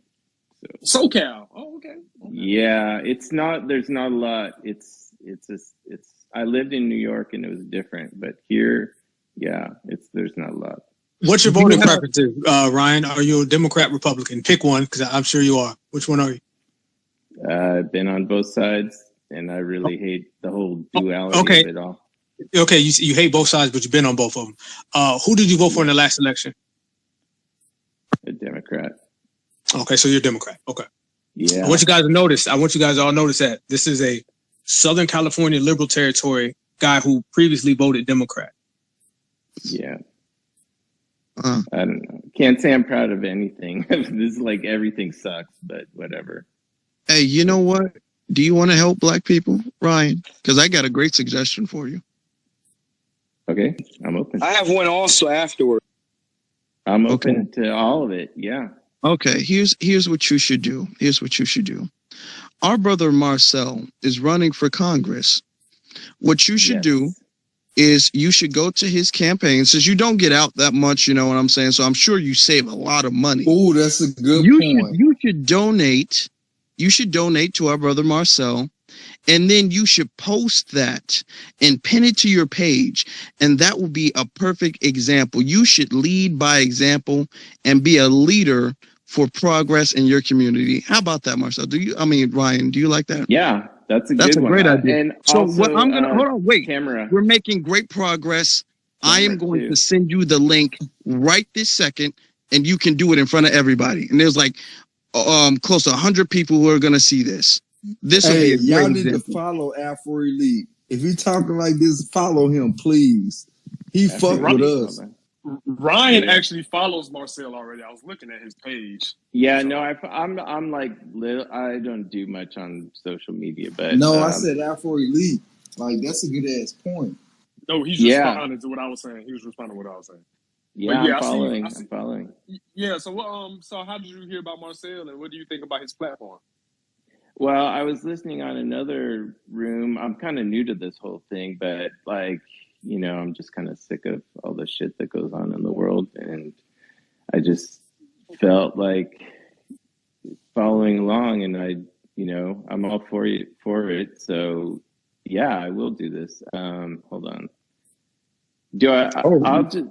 SoCal. Oh, okay. Yeah, it's not. There's not a lot. It's. I lived in New York and it was different, but here, yeah, there's not a lot. What's your voting preferences, Ryan? Are you a Democrat, Republican? Pick one, because I'm sure you are. Which one are you? I've been on both sides, and I really hate the whole duality of it all. Okay, you hate both sides, but you've been on both of them. Who did you vote for in the last election? A Democrat. Okay, so you're a Democrat. Okay. Yeah. I want you guys to notice. I want you guys to all notice that this is a Southern California liberal territory guy who previously voted Democrat. Yeah. I don't know. Can't say I'm proud of anything. This is like everything sucks, but whatever. Hey, you know what? Do you want to help black people, Ryan? Because I got a great suggestion for you. Okay, I'm open. I have one also afterward. I'm open to all of it. Yeah. Okay, here's what you should do. Here's what you should do. Our brother Marcel is running for Congress. What you should do is you should go to his campaign, since you don't get out that much, you know what I'm saying? So I'm sure you save a lot of money. Oh, that's a good point. You should donate. You should donate to our brother Marcel, and then you should post that and pin it to your page, and that will be a perfect example. You should lead by example and be a leader for progress in your community. How about that, Marcel? Ryan, do you like that? Yeah, that's a great idea. And so also, what I'm gonna hold on, wait. Camera. We're making great progress. I am going to send you the link right this second, and you can do it in front of everybody. And there's like close to 100 people who are gonna see this. This will be a y'all great need example. to follow Afro Elite. If you're talking like this, follow him, please. He fuck with us. Ryan actually follows Marcel already. I was looking at his page. Yeah, no, I'm like I don't do much on social media, but no, I said Afro Elite. Like that's a good ass point. No, he's responding to what I was saying. He was responding to what I was saying. Yeah, I'm following. I'm following. Yeah, so so how did you hear about Marcel, and what do you think about his platform? Well, I was listening on another room. I'm kind of new to this whole thing, but like, you know, I'm just kind of sick of all the shit that goes on in the world, and I just felt like following along, and I'm all for it. So yeah, I will do this. Hold on. I'll just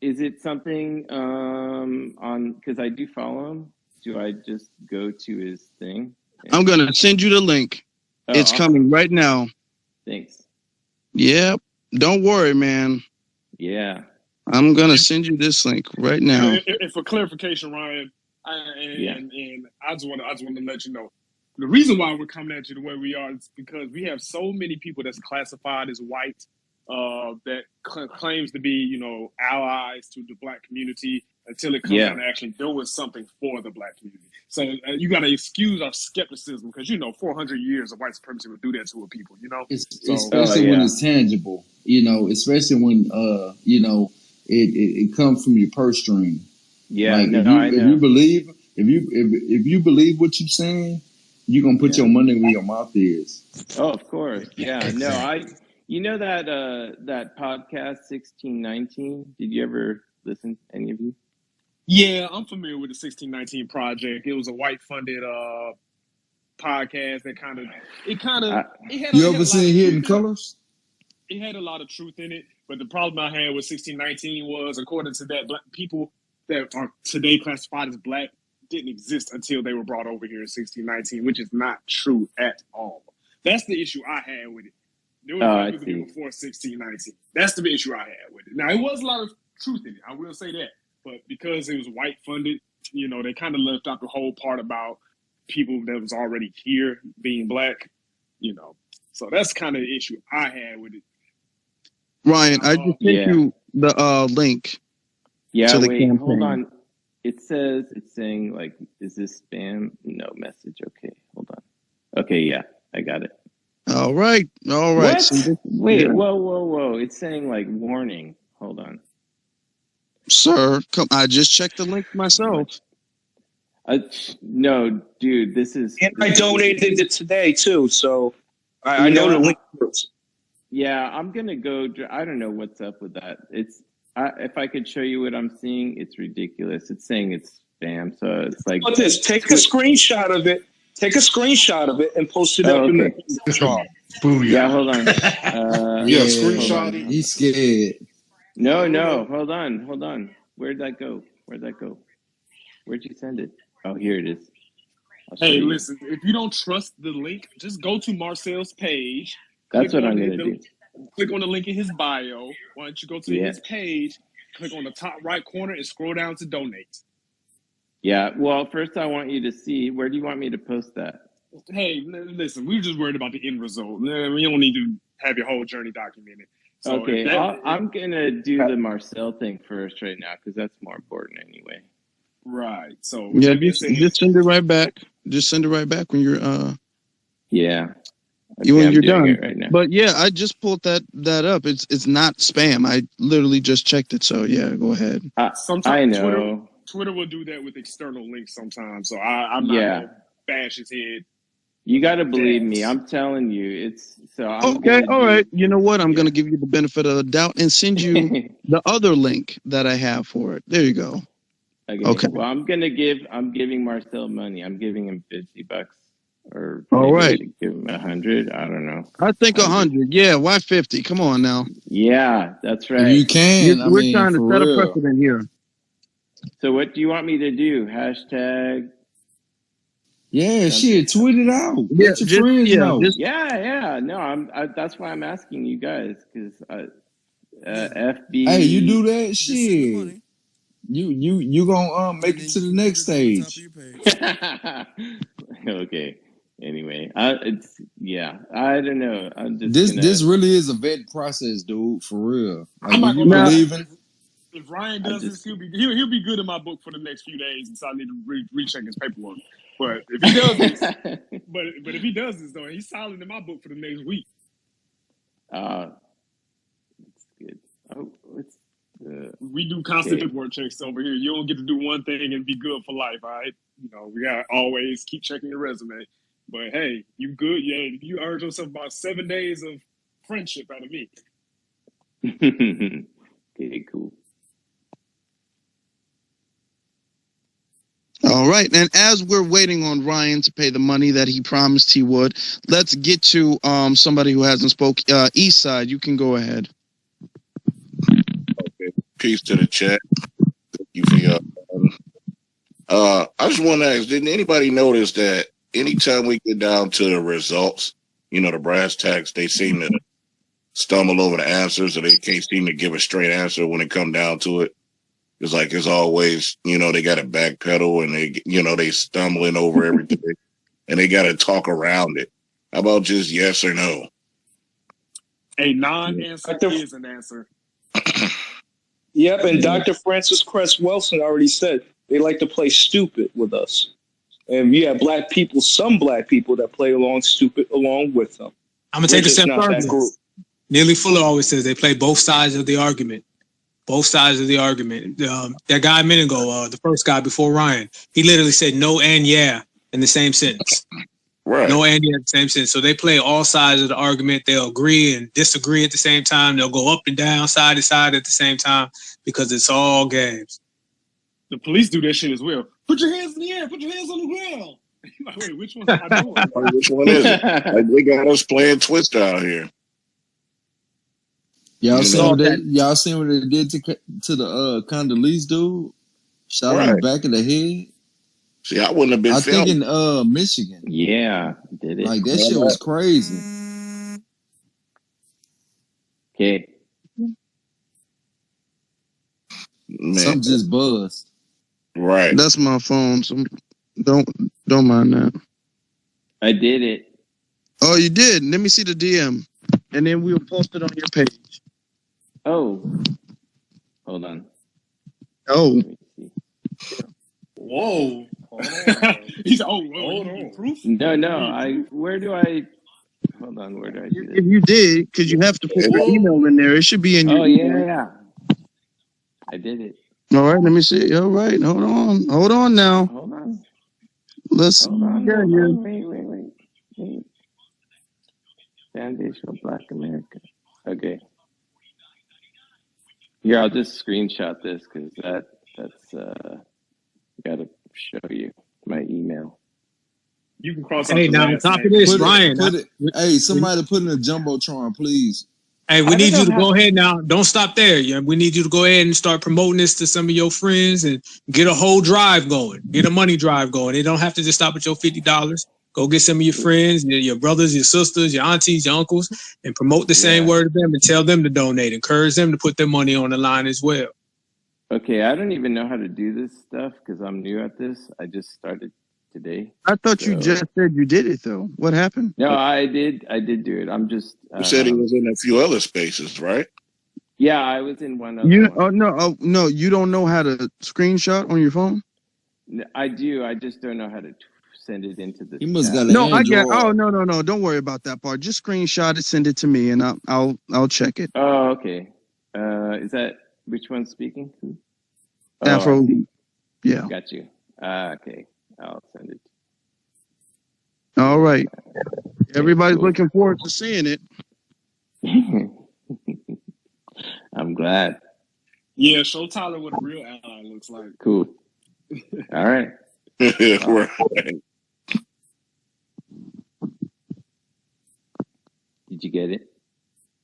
is it something on, because I do follow him. Do I just go to his thing? I'm going to send you the link. It's coming right now. Thanks. Yep. Don't worry, man. Yeah. I'm going to send you this link right now. And for clarification, Ryan, and I just want to let you know, the reason why we're coming at you the way we are is because we have so many people that's classified as white that claims to be, you know, allies to the black community until it comes down to actually doing something for the black community. So you got to excuse our skepticism because, you know, 400 years of white supremacy would do that to a people, you know? Especially when it's tangible, you know, especially when, you know, it comes from your purse string. Yeah, like if you believe what you're saying, you're going to put your money where your mouth is. Oh, of course. Yeah. No, you know that podcast 1619? Did you ever listen, any of you? Yeah, I'm familiar with the 1619 Project. It was a white-funded podcast that kind of. You ever seen Hidden Colors? It had a lot of truth in it, but the problem I had with 1619 was, according to that, black people that are today classified as black didn't exist until they were brought over here in 1619, which is not true at all. That's the issue I had with it. There was black people here before 1619. That's the issue I had with it. Now, it was a lot of truth in it. I will say that. But because it was white funded, you know, they kind of left out the whole part about people that was already here being black, you know. So that's kind of the issue I had with it. Ryan, I just sent you the link. Yeah, to the wait, campaign. Hold on. It's saying like, is this spam? No message. Okay, hold on. Okay, yeah, I got it. All right. What? So wait, whoa. It's saying like warning. Hold on. Sir, come. I just checked the link myself. No, dude, this is. And I donated it today too, so I know the link works. Yeah, I'm gonna go. I don't know what's up with that. If I could show you what I'm seeing, it's ridiculous. It's saying it's spam. So it's like, But this, take a screenshot of it. Take a screenshot of it and post it up in okay. the jar. Booyah. Yeah, hold on. Yeah, Hold screenshot on. it. He's scared. No, hold on. Where'd that go? Where'd you send it? Oh, here it is. I'll show Hey, you. listen, if you don't trust the link, just go to Marcel's page. That's what I'm going to do. Click on the link in his bio. Why don't you go to his page, click on the top right corner, and scroll down to donate. Yeah, well, first I want you to see, where do you want me to post that? Hey, listen, we're just worried about the end result. We don't need to have your whole journey documented. So Okay, I'm going to do the Marcel thing first right now, because that's more important anyway. Right. So yeah, just send it right back. Just send it right back when you're yeah. Okay, when you're done. Right now. But yeah, I just pulled that up. It's not spam. I literally just checked it. So yeah, go ahead. Sometimes I know Twitter will do that with external links sometimes. So I'm not gonna bash his head. You got to believe me. I'm telling you, it's so. I'm okay, all right. You know what? I'm gonna give you the benefit of the doubt and send you the other link that I have for it. There you go. Okay. Well, I'm giving Marcel money. I'm giving him $50, or all right. I should give him 100. I don't know. I think 100. Yeah. Why 50? Come on now. Yeah, that's right. You can. We're trying to set a precedent here. So what do you want me to do? Hashtag. Yeah, shit, tweet it out. Yeah, let your friends know. Yeah. No, that's why I'm asking you guys, because FB. Hey, you do that shit. You gonna make it to the next stage. Okay. Anyway, I don't know. I'm just this really is a vetting process, dude. For real. Like, I'm not you gonna believe in. If Ryan does this, he'll be good in my book for the next few days, and so I need to recheck his paperwork. But if he does this, but if he does this though, he's solid in my book for the next week. That's good. Oh, we do constant paperwork checks over here. You don't get to do one thing and be good for life, all right? You know, we gotta always keep checking your resume. But hey, you good? Yeah, you earned yourself about 7 days of friendship out of me. Okay, cool. All right, and as we're waiting on Ryan to pay the money that he promised he would, let's get to somebody who hasn't spoke. Eastside, you can go ahead. Okay. Peace to the chat. Thank you for your. I just want to ask: didn't anybody notice that anytime we get down to the results, the brass tacks, they seem to stumble over the answers, or they can't seem to give a straight answer when it comes down to it? It's like it's always, they got to backpedal and they stumbling over everything and they got to talk around it. How about just yes or no? A non-answer is an answer. Yep, and Dr. Francis Cress Wilson already said they like to play stupid with us. And you have some black people that play along stupid along with them. I'm going to take a step further. Neely Fuller always says they play both sides of the argument. Both sides of the argument. That guy a minute ago, the first guy before Ryan, he literally said no and yeah in the same sentence. Right. No and yeah in the same sentence. So they play all sides of the argument. They'll agree and disagree at the same time. They'll go up and down, side to side at the same time because it's all games. The police do that shit as well. Put your hands in the air. Put your hands on the ground. Like, wait, which one am I doing? Which one is it? Like, they got us playing Twister out here. Y'all seen what they did to the Condoleezza dude? Shot him in the back of the head. See, I wouldn't have been. I think in Michigan. Yeah, did it? Like that shit was crazy. Okay. Something just buzzed. Right. That's my phone. So don't mind that. I did it. Oh, you did? Let me see the DM, and then we'll post it on your page. Oh, hold on. Oh. Whoa. He's hold on. Proof? No. Where do I do this? If you did, because you have to put your email in there. It should be in your email. Yeah. I did it. All right, let me see. All right, hold on now. Hold on. Let's hold on. Wait. Foundational Black America. Okay. Here, I'll just screenshot this because that's gotta show you my email. You can cross out Hey, the now on last top of name. this, Ryan. Hey, somebody put in a jumbotron, please. Hey, we I don't need you to know how. go ahead now. Don't stop there. Yeah, we need you to go ahead and start promoting this to some of your friends and get a whole drive going. Get a money drive going. It don't have to just stop at your $50. Go get some of your friends, your brothers, your sisters, your aunties, your uncles, and promote the same Yeah. word to them and tell them to donate. Encourage them to put their money on the line as well. Okay, I don't even know how to do this stuff because I'm new at this. I just started today. I thought you So just said you did it though. What happened? no, I did do it. I'm just You said he was in a few other spaces, right? yeah, I was in one other one. No, you don't know how to screenshot on your phone? I do. I just don't know how to send it into the He must chat. got an No, I get. Oh Android. no, don't worry about that part. Just screenshot it, send it to me, and I'll check it. Oh, okay. Is that which one's speaking? Oh, Afro, I see. yeah. Got you. Okay, I'll send it. All right. Everybody's cool. looking forward to seeing it. I'm glad. Yeah, show Tyler what a real ally looks like. Cool. All right. Right. Did you get it?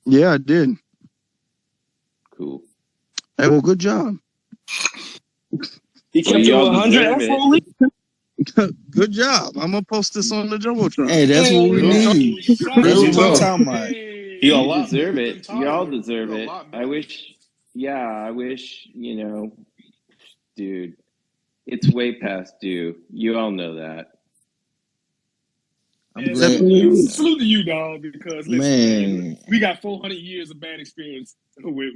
Yeah, I did. Cool. Hey, well, good job. He kept it 100 Afro League. Good job. I'm gonna post this on the jumbotron. Hey, that's what we need. That's There we what I'm go. talking about. Hey, You lot deserve better it. than Y'all Tyler. deserve You're a it. lot I better. wish, dude, it's way past due. You all know that. I'm man, glad. salute to you, dog, because listen, Man. we got 400 years of bad experience with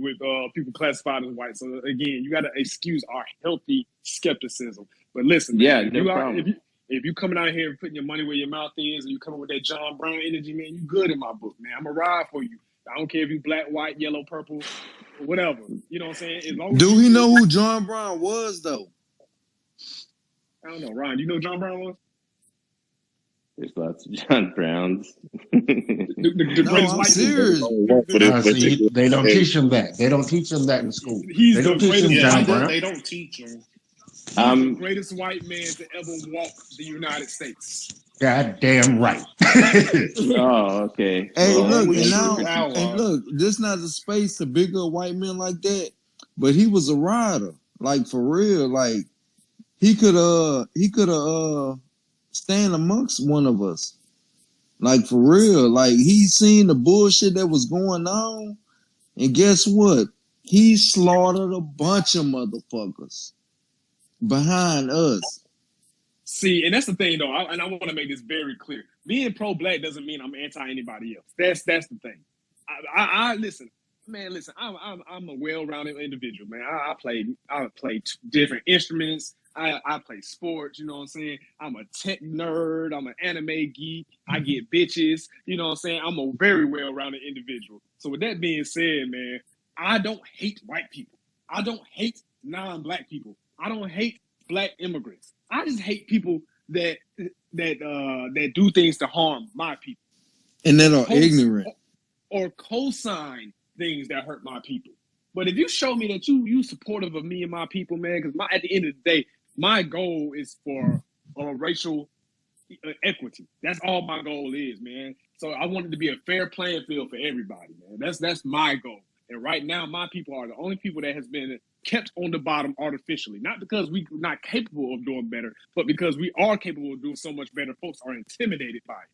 people classified as white. So again, you got to excuse our healthy skepticism. But listen, man, Yeah, if no you are problem. if you coming out here and putting your money where your mouth is, and you coming with that John Brown energy, man, you good in my book, man. I'm a ride for you. I don't care if you black, white, yellow, purple, whatever. You know what I'm saying? As long as Do you, he know who John Brown was though? I don't know, Ryan. You know who John Brown was? There's lots of John Browns. The No, greatest I'm white serious. See, they don't teach them that. They don't teach them that in school. He's They the don't teach them greatest Yeah, John white. Brown. they don't teach him. He's the greatest white man to ever walk the United States. Goddamn right. Oh, okay. Hey, Well, look, Only and true now, ally. and look, this not the space to big up white men like that, but he was a rider, like for real. Like he could stand amongst one of us, like for real. Like he seen the bullshit that was going on, and guess what? He slaughtered a bunch of motherfuckers behind us. See, and that's the thing, though, and I want to make this very clear. Being pro-black doesn't mean I'm anti anybody else. That's the thing. I listen, man. Listen, I'm a well-rounded individual, man. I play different instruments. I play sports. You know what I'm saying? I'm a tech nerd. I'm an anime geek. I get bitches. You know what I'm saying? I'm a very well-rounded individual. So with that being said, man, I don't hate white people. I don't hate non-black people. I don't hate black immigrants. I just hate people that do things to harm my people. And that are ignorant. Or co-sign things that hurt my people. But if you show me that you supportive of me and my people, man, because at the end of the day, my goal is for racial equity. That's all my goal is, man. So I want it to be a fair playing field for everybody, man. That's my goal. And right now, my people are the only people that has been kept on the bottom artificially. Not because we're not capable of doing better, but because we are capable of doing so much better. Folks are intimidated by it.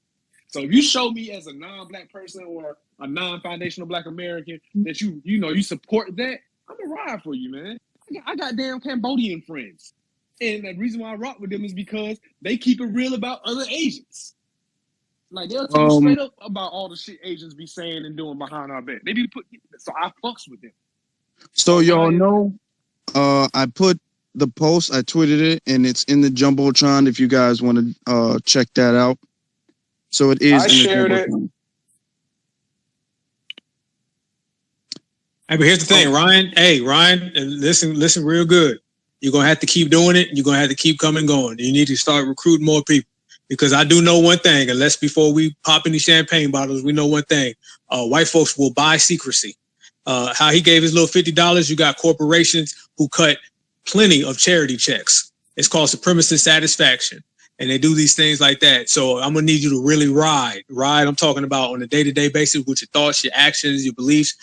So if you show me as a non-black person or a non-foundational black American that you support that, I'm gonna ride for you, man. I got damn Cambodian friends. And the reason why I rock with them is because they keep it real about other Asians. Like they'll tell you straight up about all the shit Asians be saying and doing behind our back. They be so I fucks with them. So y'all know, I put the post, I tweeted it, and it's in the jumbotron. If you guys want to check that out, so it is. I shared it. Hey, but here's the thing, Ryan. Hey, Ryan, and listen real good. You're gonna have to keep doing it. You're gonna have to keep coming going. You need to start recruiting more people. Because I do know one thing, unless before we pop any champagne bottles, we know one thing. White folks will buy secrecy. How he gave his little $50, you got corporations who cut plenty of charity checks It's called supremacist satisfaction. And they do these things like that. So I'm going to need you to really ride. I'm talking about on a day-to-day basis with your thoughts, your actions, your beliefs,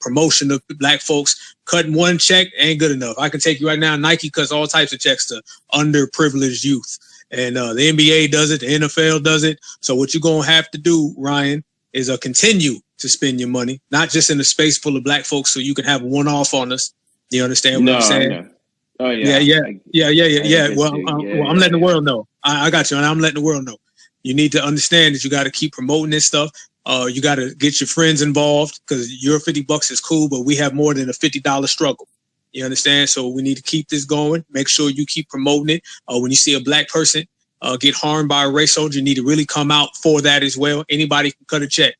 promotion of black folks. Cutting one check ain't good enough. I can take you right now. Nike cuts all types of checks to underprivileged youth. And the NBA does it. The NFL does it. So what you're going to have to do, Ryan, is continue to spend your money, not just in a space full of black folks so you can have one off on us. You understand what I'm saying? I know. Oh yeah. Yeah. Well, I'm letting the world know. I got you, and I'm letting the world know. You need to understand that you got to keep promoting this stuff. You got to get your friends involved because your $50 is cool, but we have more than a $50 struggle. You understand? So we need to keep this going. Make sure you keep promoting it. When you see a black person get harmed by a race soldier, you need to really come out for that as well. Anybody can cut a check.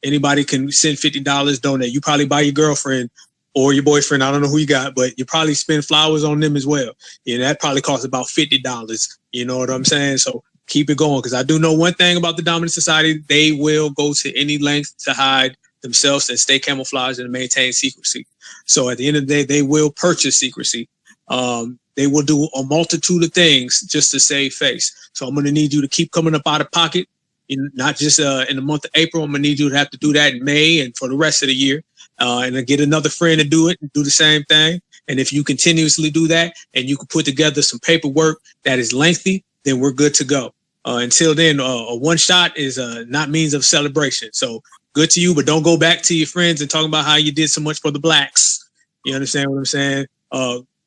Anybody can send $50, donate. You probably buy your girlfriend or your boyfriend, I don't know who you got, but you probably spend flowers on them as well. Yeah, that probably costs about $50. You know what I'm saying? So keep it going, because I do know one thing about the dominant society. They will go to any length to hide themselves and stay camouflaged and maintain secrecy. So at the end of the day, they will purchase secrecy. They will do a multitude of things just to save face. So I'm going to need you to keep coming up out of pocket, not just in the month of April. I'm going to need you to have to do that in May and for the rest of the year. And then get another friend to do it and do the same thing. And if you continuously do that and you can put together some paperwork that is lengthy, then we're good to go. Until then, a one shot is not means of celebration. So good to you, but don't go back to your friends and talking about how you did so much for the blacks. You understand what I'm saying?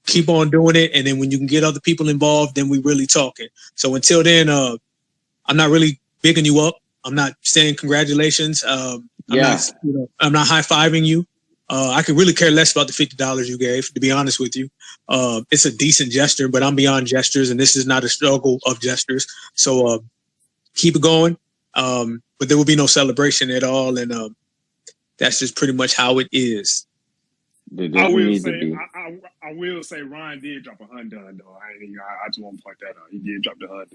Keep on doing it. And then when you can get other people involved, then we really talking. So until then, I'm not really bigging you up. I'm not saying congratulations. I'm not high-fiving you. I could really care less about the $50 you gave, to be honest with you. It's a decent gesture, but I'm beyond gestures, and this is not a struggle of gestures. So keep it going. But there will be no celebration at all, and that's just pretty much how it is. I will say Ryan did drop a $100 though. I just want to point that out. He did drop the $100,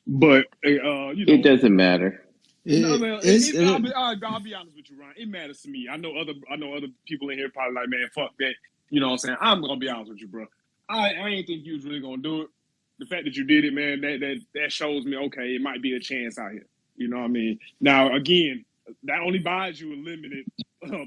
but it doesn't matter. I'll be honest with you, Ryan. It matters to me. I know other people in here probably like, man, fuck that. You know what I'm saying? I'm gonna be honest with you, bro. I ain't think you was really gonna do it. The fact that you did it, man, that shows me, okay, it might be a chance out here. You know what I mean? Now, again, that only buys you a limited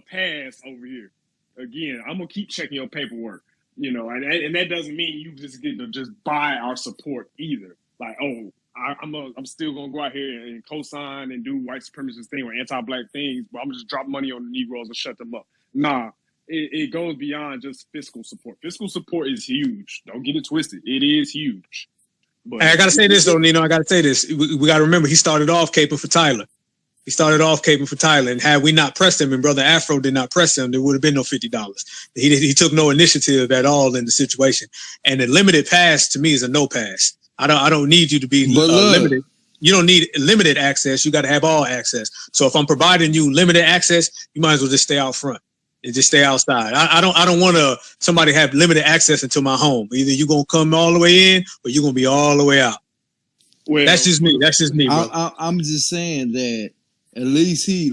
pass over here. Again, I'm gonna keep checking your paperwork. You know, and that doesn't mean you just get to just buy our support either. Like, oh, I'm still gonna go out here and co-sign and do white supremacist thing or anti-black things, but I'm just drop money on the Negroes and shut them up. Nah, it goes beyond just fiscal support. Fiscal support is huge. Don't get it twisted. It is huge. But I gotta say this though, Nino. I gotta say this. We gotta remember he started off caping for Tyler. And had we not pressed him, and Brother Afro did not press him, there would have been no $50. He took no initiative at all in the situation. And a limited pass to me is a no pass. I don't need you to be limited. You don't need limited access. You got to have all access. So if I'm providing you limited access, you might as well just stay out front and just stay outside. I don't want somebody have limited access into my home. Either you're gonna come all the way in or you're gonna be all the way out. Well, that's just me. Bro. I'm just saying that at least he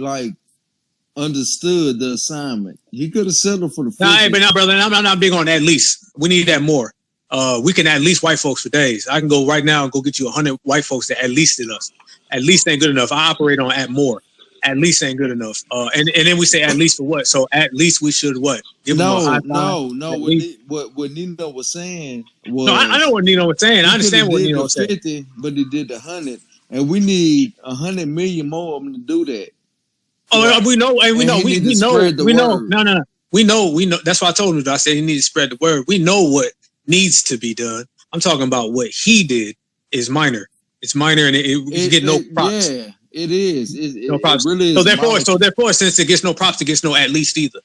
understood the assignment. He could have settled for the 50. Brother, I'm not big on at least. We need that more. We can at least white folks for days. I can go right now and go get you 100 white folks that at least did us. At least ain't good enough. I operate on at more. At least ain't good enough. And then we say at least for what? So at least we should what? Give them a high five. What Nino was saying was... No, I know what Nino was saying. I understand what Nino was saying. 50, but he did the 100. And we need 100 million more of them to do that. We know. No. We know. That's why I told him. I said he needs to spread the word. We know what needs to be done. I'm talking about what he did is minor. It's minor, and it get no props. Yeah, it is. No props. It really is. So therefore, since it gets no props, it gets no at least either.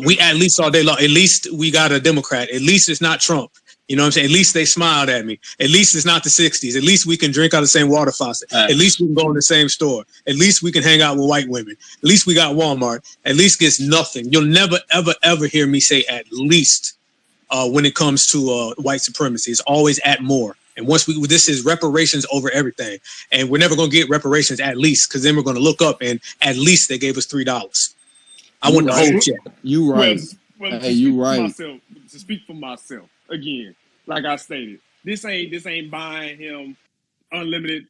We at least all day long. At least we got a Democrat. At least it's not Trump. You know what I'm saying? At least they smiled at me. At least it's not the 60s. At least we can drink out of the same water faucet. At least we can go in the same store. At least we can hang out with white women. At least we got Walmart. At least gets nothing. You'll never, ever, ever hear me say at least when it comes to white supremacy. It's always at more. And once this is reparations over everything. And we're never going to get reparations at least, because then we're going to look up and at least they gave us $3. I want the whole check. You right. Well, you right. To speak for myself, again, like I stated, This ain't buying him unlimited,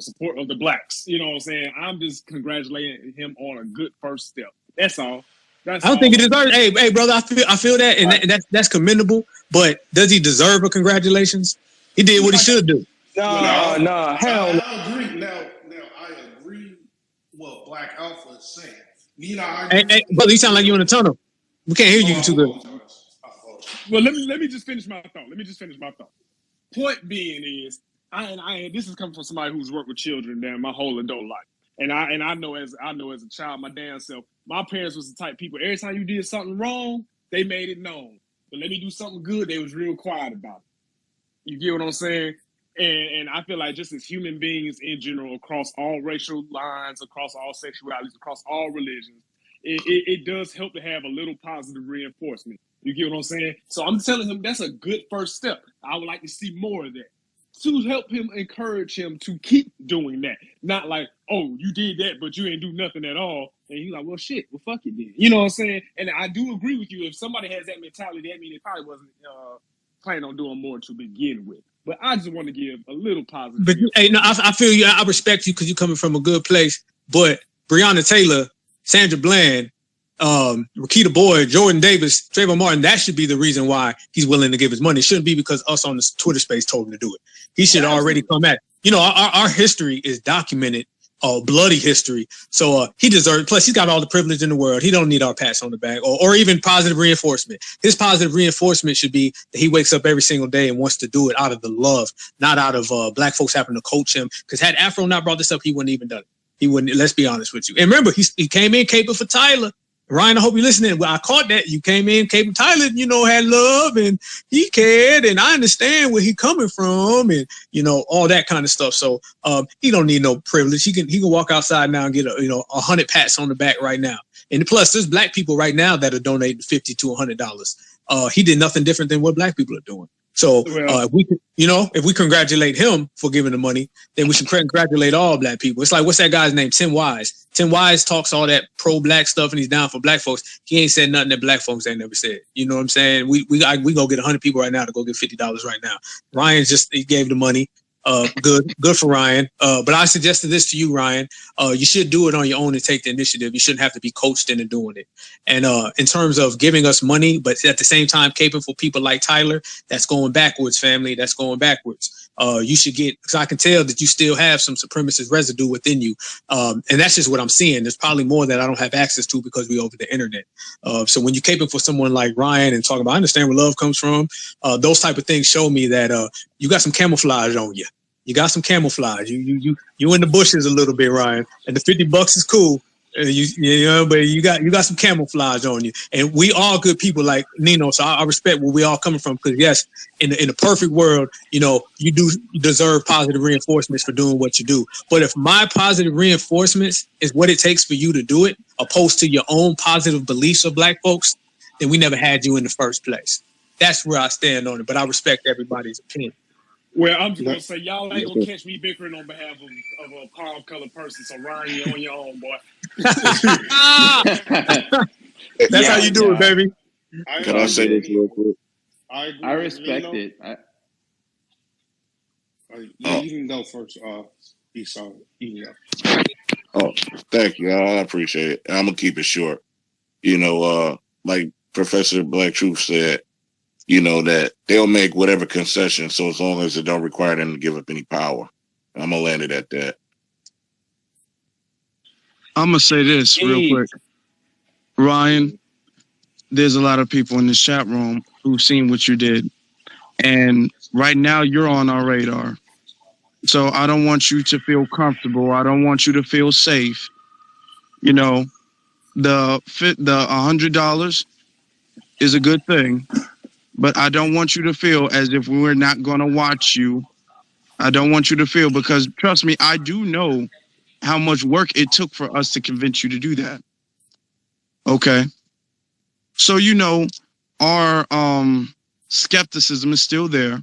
support of the blacks. You know what I'm saying? I'm just congratulating him on a good first step. That's all. I don't think he deserves. Hey, brother, I feel that, and that's commendable. But does he deserve a congratulations? He did what he should do. Hell no. I agree. Now I agree what Black Alpha is saying. Hey, brother, you sound like you in a tunnel. We can't hear you too good. Well, let me just finish my thought. Point being is, I this is coming from somebody who's worked with children my whole adult life, and I know as a child, my damn self, my parents was the type of people. Every time you did something wrong, they made it known. But let me do something good, they was real quiet about it. You get what I'm saying? And I feel like just as human beings in general, across all racial lines, across all sexualities, across all religions, it does help to have a little positive reinforcement. You get what I'm saying? So I'm telling him that's a good first step. I would like to see more of that to help him, encourage him to keep doing that. Not like, oh, you did that, but you ain't do nothing at all. And he's like, well, shit, well, fuck it then. You know what I'm saying? And I do agree with you. If somebody has that mentality, that means they probably wasn't planning on doing more to begin with. But I just want to give a little positive. But hey, no, I feel you. I respect you because you're coming from a good place. But Breonna Taylor, Sandra Bland, Rakita Boyd, Jordan Davis, Trayvon Martin, that should be the reason why he's willing to give his money. It shouldn't be because us on this Twitter space told him to do it. He should already come at it. Our history is documented, bloody history. So he deserves, plus he's got all the privilege in the world. He don't need our pats on the back or even positive reinforcement. His positive reinforcement should be that he wakes up every single day and wants to do it out of the love, not out of black folks having to coach him. Because had Afro not brought this up, he wouldn't even done it. He wouldn't, let's be honest with you. And remember, he came in caping for Tyler. Ryan, I hope you're listening. Well, I caught that. You came in, caping Tyler, had love and he cared. And I understand where he coming from and, all that kind of stuff. So he don't need no privilege. He can walk outside now and get 100 pats on the back right now. And plus, there's black people right now that are donating $50 to $100. He did nothing different than what black people are doing. So if we congratulate him for giving the money, then we should congratulate all black people. It's like, what's that guy's name? Tim Wise. Tim Wise talks all that pro-black stuff and he's down for black folks. He ain't said nothing that black folks ain't never said. You know what I'm saying? We go get 100 people right now to go get $50 right now. Ryan he gave the money. Good for Ryan. But I suggested this to you, Ryan. You should do it on your own and take the initiative. You shouldn't have to be coached into doing it. And in terms of giving us money, but at the same time caping for people like Tyler, that's going backwards, family. That's going backwards. You should get, because I can tell that you still have some supremacist residue within you. And that's just what I'm seeing. There's probably more that I don't have access to because we're over the internet. So when you're caping for someone like Ryan and talking about, I understand where love comes from, those type of things show me that you got some camouflage on you. You got some camouflage. You in the bushes a little bit, Ryan. And the $50 is cool. But you got some camouflage on you. And we are good people like Nino. So I respect where we all coming from. Because yes, in the perfect world, you do deserve positive reinforcements for doing what you do. But if my positive reinforcements is what it takes for you to do it, opposed to your own positive beliefs of black folks, then we never had you in the first place. That's where I stand on it. But I respect everybody's opinion. Well, I'm just going to say, y'all ain't going to catch me bickering on behalf of a palm-colored person. So, Ryan, you're on your own, boy. That's how you do it, baby. Can I say this real quick? I respect it. You can go first, Esau. Oh, thank you. I appreciate it. I'm going to keep it short. Like Professor Black Truth said, that they'll make whatever concession, so as long as it don't require them to give up any power. I'm going to land it at that. I'm going to say this real quick. Ryan, there's a lot of people in this chat room who've seen what you did. And right now you're on our radar. So I don't want you to feel comfortable. I don't want you to feel safe. The $100 is a good thing. But I don't want you to feel as if we're not going to watch you. I don't want you to feel, because trust me, I do know how much work it took for us to convince you to do that. Okay. So, our skepticism is still there.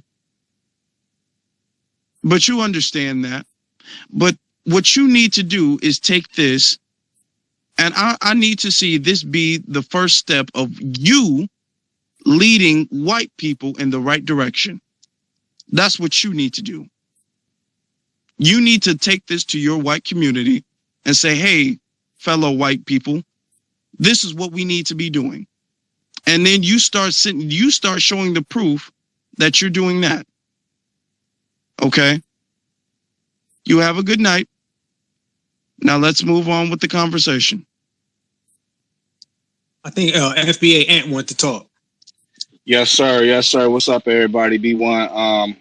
But you understand that. But what you need to do is take this, and I need to see this be the first step of you leading white people in the right direction. That's what you need to do. You need to take this to your white community and say, hey, fellow white people, this is what we need to be doing. And then you start showing the proof that you're doing that. Okay? You have a good night. Now let's move on with the conversation. I think FBA Ant want to talk. Yes, sir. Yes, sir. What's up, everybody? B1.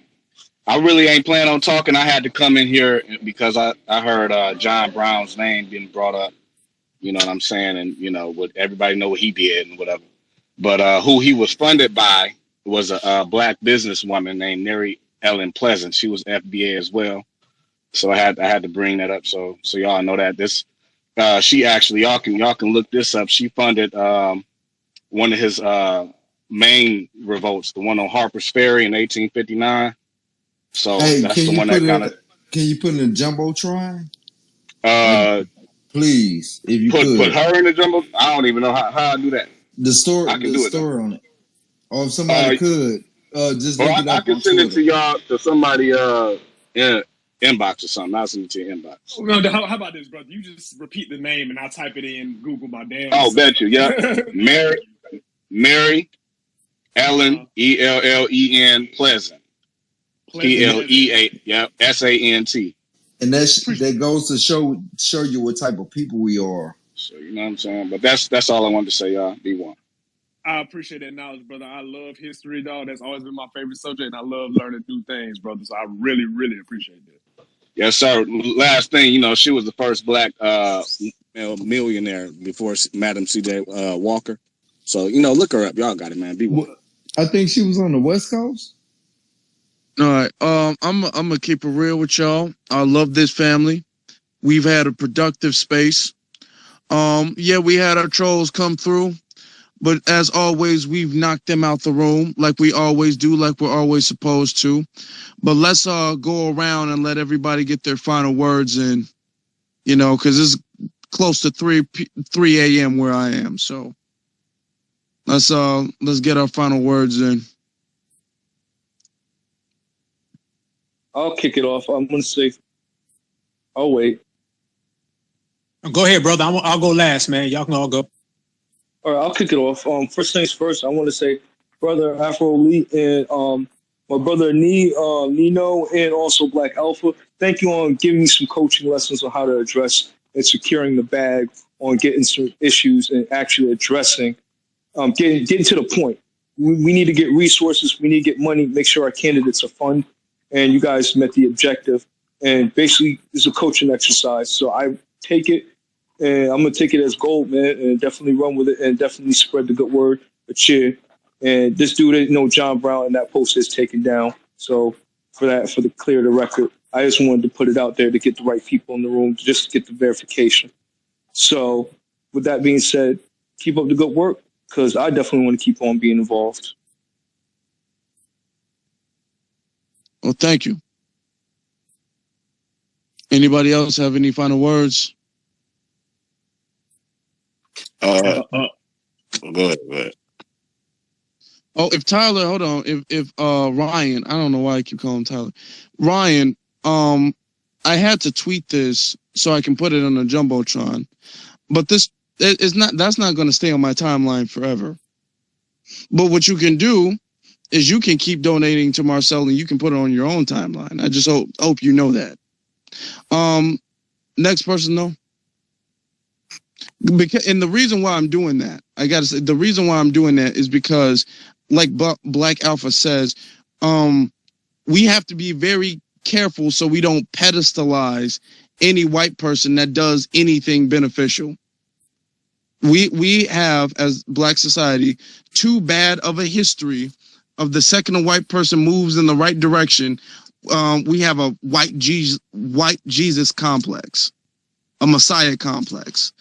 I really ain't planning on talking. I had to come in here because I heard John Brown's name being brought up. You know what I'm saying? And, you know, what everybody know what he did and whatever. But who he was funded by was a black businesswoman named Mary Ellen Pleasant. She was FBA as well. So I had to bring that up. So y'all know that this she actually y'all can look this up. She funded one of his main revolts, the one on Harper's Ferry in 1859. So Hey, that's the one that kind of. Can you put in a jumbotron? Like, please, if you put could. her in the jumbo. I don't even know how I do that. The story, I can do it. Story on it. Or if somebody could, just look it up. I can send it to y'all to somebody in inbox or something. I'll send it to your inbox. No, how about this, brother? You just repeat the name and I'll type it in Google my damn. Oh, bet you, yeah. Mary Ellen Ellen Pleasant. PLEA, yeah, SANT. And that goes to show you what type of people we are. So you know what I'm saying? But that's all I wanted to say, y'all. B1. I appreciate that knowledge, brother. I love history, dog. That's always been my favorite subject, and I love learning new things, brother. So I really, really appreciate that. Yes, sir. Last thing, you know, she was the first black millionaire before Madam C.J. Walker. So, you know, look her up. Y'all got it, man. B1. I think she was on the West Coast. All right. I'm gonna keep it real with y'all. I love this family. We've had a productive space. Yeah, we had our trolls come through, but as always, we've knocked them out the room like we always do, like we're always supposed to. But let's go around and let everybody get their final words in, you know, because it's close to 3 a.m. where I am. So let's get our final words in. I'll kick it off. I'm going to say, I'll wait. Go ahead, brother. I'll go last, man. Y'all can all go. All right, I'll kick it off. First things first, I want to say, brother Afro Lee and my brother Nino and also Black Alpha, thank you on giving me some coaching lessons on how to address and securing the bag, on getting some issues and actually addressing, getting to the point. We need to get resources. We need to get money, make sure our candidates are funded. And you guys met the objective. And basically, it's a coaching exercise. So I take it, and I'm going to take it as gold, man, and definitely run with it and definitely spread the good word, a cheer. And this dude didn't know John Brown, and that post is taken down. So for the clear the record, I just wanted to put it out there to get the right people in the room, just to get the verification. So with that being said, keep up the good work, because I definitely want to keep on being involved. Well, thank you. Anybody else have any final words? Go ahead. Oh, if Tyler, hold on. If Ryan, I don't know why I keep calling him Tyler. Ryan, I had to tweet this so I can put it on a Jumbotron. But that's not going to stay on my timeline forever. But what you can do is you can keep donating to Marcel and you can put it on your own timeline. I just hope you know that. Next person, though. And the reason why I'm doing that, I got to say, the reason why I'm doing that is because, like Black Alpha says, we have to be very careful so we don't pedestalize any white person that does anything beneficial. We have, as Black society, too bad of a history of the second a white person moves in the right direction, we have a white Jesus complex, a Messiah complex.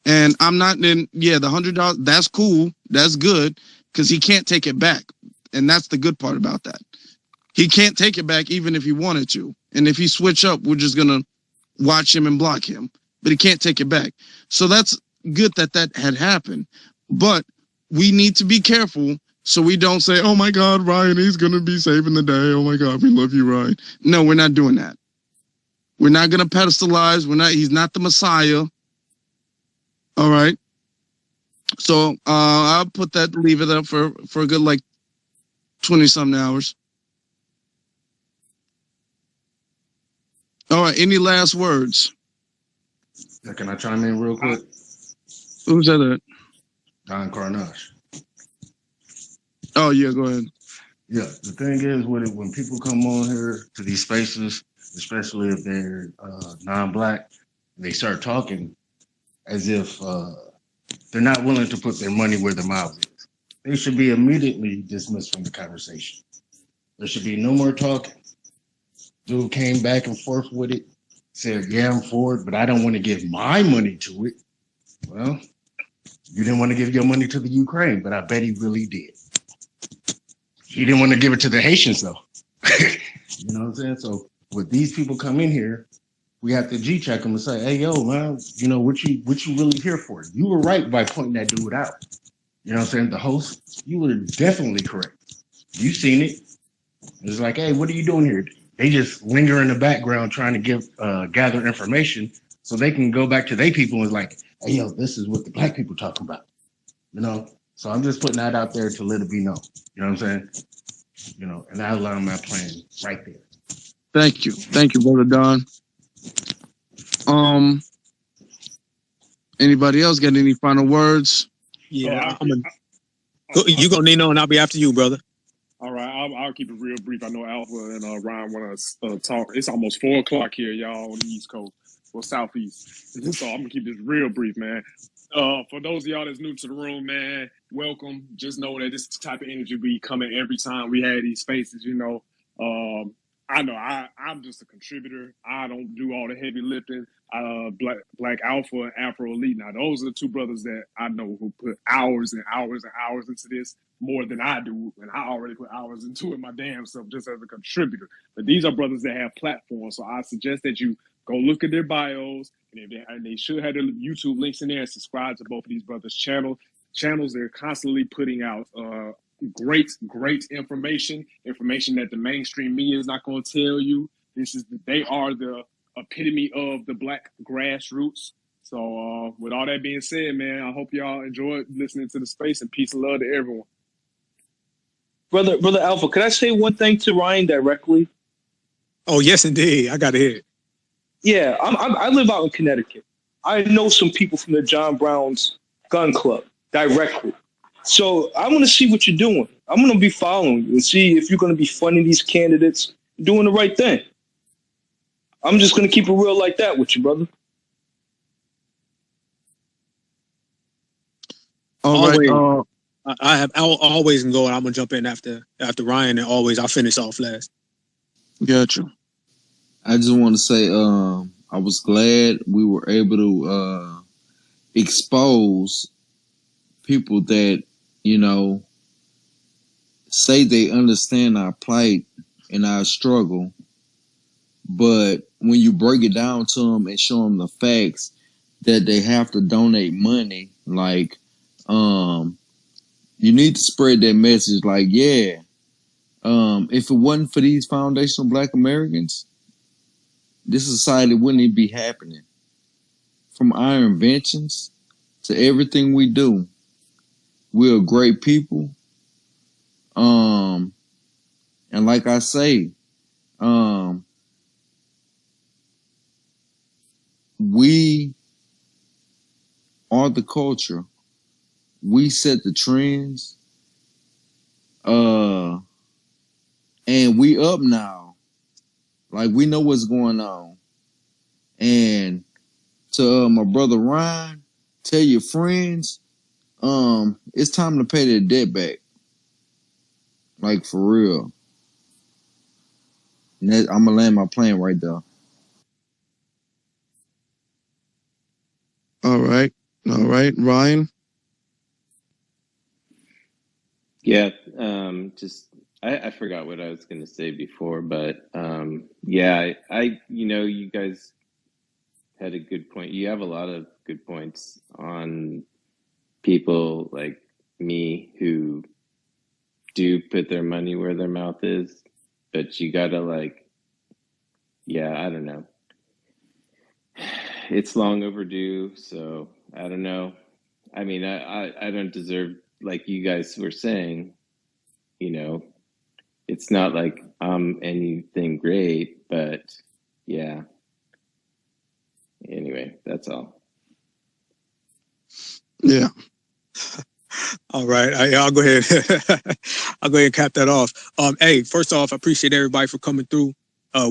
And I'm not in, the $100, that's cool. That's good, because he can't take it back. And that's the good part about that. He can't take it back even if he wanted to. And if he switch up, we're just going to watch him and block him. But he can't take it back. So that's good that had happened. But we need to be careful So we don't say, oh my God, Ryan, he's going to be saving the day. Oh my God, we love you, Ryan. No, we're not doing that. We're not going to pedestalize. He's not the Messiah. All right. So I'll leave it up for a good like 20 something hours. All right. Any last words? Can I chime in real quick? Who's that? Don Carnash. Oh, yeah, go ahead. Yeah, the thing is with it, when people come on here to these spaces, especially if they're non-black, they start talking as if they're not willing to put their money where their mouth is. They should be immediately dismissed from the conversation. There should be no more talking. Dude came back and forth with it, said, yeah, I'm for it, but I don't want to give my money to it. Well, you didn't want to give your money to the Ukraine, but I bet he really did. He didn't want to give it to the Haitians, though. You know what I'm saying? So when these people come in here, we have to G-check them and say, hey, yo, man, you know, what you really here for? You were right by pointing that dude out. You know what I'm saying? The host, you were definitely correct. You seen it. It's like, hey, what are you doing here? They just linger in the background trying to gather information so they can go back to their people and like, hey, yo, this is what the black people talking about. You know? So I'm just putting that out there to let it be known. You know what I'm saying? You know, and I allow my plan right there. Thank you, Brother Don. Anybody else got any final words? Yeah, you go, Nino, and I'll be after you, brother. All right, I'll keep it real brief. I know Alpha and Ryan want to talk. It's almost 4 o'clock here, y'all, on the East Coast or Southeast. So I'm gonna keep this real brief, man. For those of y'all that's new to the room, man, welcome. Just know that this is the type of energy we come in every time we have these spaces. You know, I know I'm just a contributor. I don't do all the heavy lifting. Black Alpha and Afro Elite. Now, those are the two brothers that I know who put hours and hours and hours into this, more than I do, and I already put hours into it my damn self just as a contributor. But these are brothers that have platforms, so I suggest that you go look at their bios, and they should have their YouTube links in there, and subscribe to both of these brothers' channels. They're constantly putting out great information that the mainstream media is not going to tell you. They are the epitome of the black grassroots. So with all that being said, man, I hope y'all enjoyed listening to the space, and peace and love to everyone. Brother Alpha, could I say one thing to Ryan directly? Oh, yes, indeed. I got to hear it. Yeah, I live out in Connecticut. I know some people from the John Brown's gun club directly. So I want to see what you're doing. I'm going to be following you and see if you're going to be funding these candidates, doing the right thing. I'm just going to keep it real like that with you, brother. All right. I'll always go, and I'm gonna jump in after Ryan, and always I'll finish off last. Gotcha. I just want to say, I was glad we were able to expose people that, you know, say they understand our plight and our struggle, but when you break it down to them and show them the facts that they have to donate money, like, you need to spread that message. Like, yeah, if it wasn't for these foundational Black Americans, this society wouldn't even be happening. From our inventions to everything we do, we're a great people. And like I say, we are the culture. We set the trends. And we up now. Like, we know what's going on. And to my brother Ryan, tell your friends, it's time to pay their debt back. Like, for real. And I'm gonna land my plane right there. All right, Ryan. Yeah, just I forgot what I was going to say before, but yeah, I you guys had a good point. You have a lot of good points on people like me who do put their money where their mouth is, but you gotta like, yeah, I don't know. It's long overdue, so I don't know. I mean, I don't deserve, like you guys were saying, you know, it's not like I'm anything great, but yeah. Anyway, that's all. Yeah. All right, I'll go ahead. I'll go ahead and cap that off. Hey, first off, I appreciate everybody for coming through.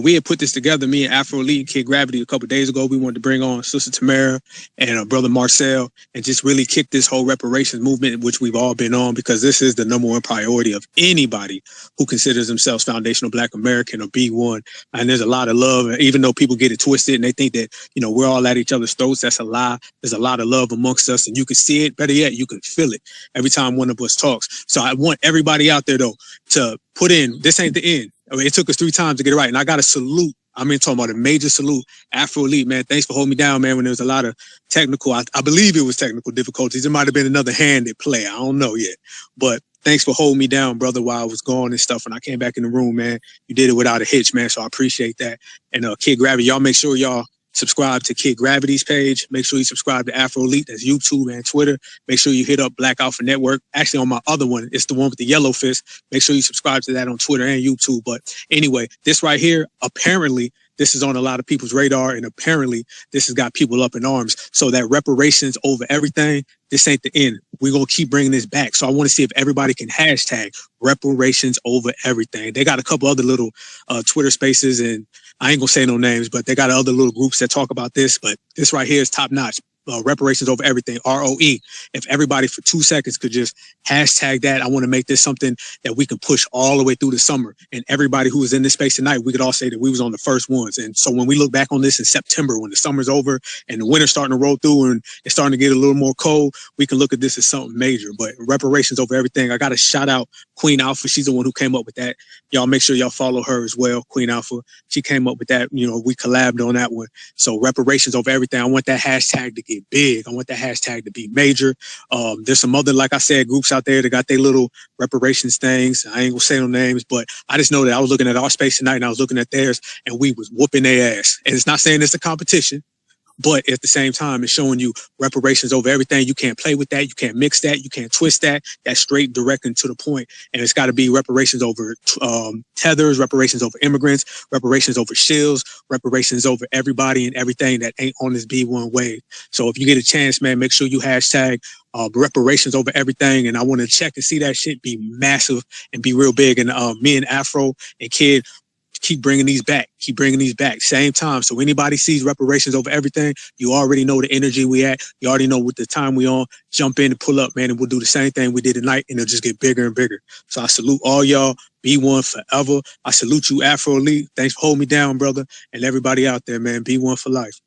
We had put this together, me and Afro Elite and Kid Gravity, a couple days ago. We wanted to bring on Sister Tamara and brother Marcel and just really kick this whole reparations movement, which we've all been on, because this is the number one priority of anybody who considers themselves foundational Black American or B1. And there's a lot of love, even though people get it twisted and they think that, you know, we're all at each other's throats. That's a lie. There's a lot of love amongst us, and you can see it. Better yet, you can feel it every time one of us talks. So I want everybody out there, though, to put in, this ain't the end. I mean, it took us 3 times to get it right. And I got to salute, I mean, talking about a major salute, Afro Elite, man. Thanks for holding me down, man, when there was a lot of technical, I believe it was technical difficulties. It might have been another hand at play. I don't know yet. But thanks for holding me down, brother, while I was gone and stuff. And I came back in the room, man. You did it without a hitch, man. So I appreciate that. And Kid Gravity, y'all make sure y'all subscribe to Kid Gravity's page. Make sure you subscribe to Afro Elite. That's YouTube and Twitter. Make sure you hit up Black Alpha Network. Actually, on my other one, it's the one with the yellow fist. Make sure you subscribe to that on Twitter and YouTube. But anyway, this right here, apparently, this is on a lot of people's radar, and apparently this has got people up in arms. So that reparations over everything, this ain't the end. We're going to keep bringing this back. So I want to see if everybody can hashtag reparations over everything. They got a couple other little Twitter spaces, and I ain't going to say no names, but they got other little groups that talk about this. But this right here is top notch. Reparations over everything, ROE. If everybody for 2 seconds could just hashtag that, I want to make this something that we can push all the way through the summer. And everybody who is in this space tonight, we could all say that we was on the first ones. And so when we look back on this in September, when the summer's over and the winter's starting to roll through and it's starting to get a little more cold, we can look at this as something major. But reparations over everything. I got to shout out Queen Alpha. She's the one who came up with that. Y'all make sure y'all follow her as well, Queen Alpha. She came up with that. You know, we collabed on that one. So reparations over everything. I want that hashtag to get big. I want that hashtag to be major. There's some other, like I said, groups out there that got their little reparations things. I ain't gonna say no names, but I just know that I was looking at our space tonight and I was looking at theirs, and we was whooping their ass. And it's not saying it's a competition, but at the same time, it's showing you reparations over everything. You can't play with that. You can't mix that. You can't twist that. That's straight, direct, and to the point. And it's got to be reparations over tethers, reparations over immigrants, reparations over shills, reparations over everybody and everything that ain't on this B1 wave. So if you get a chance, man, make sure you hashtag reparations over everything. And I want to check and see that shit be massive and be real big. And me and Afro and Kid, keep bringing these back, same time. So anybody sees reparations over everything, you already know the energy we at. You already know what the time we on. Jump in and pull up, man, and we'll do the same thing we did tonight, and it'll just get bigger and bigger. So I salute all y'all. B1 forever. I salute you, Afro Elite. Thanks for holding me down, brother, and everybody out there, man. B1 for life.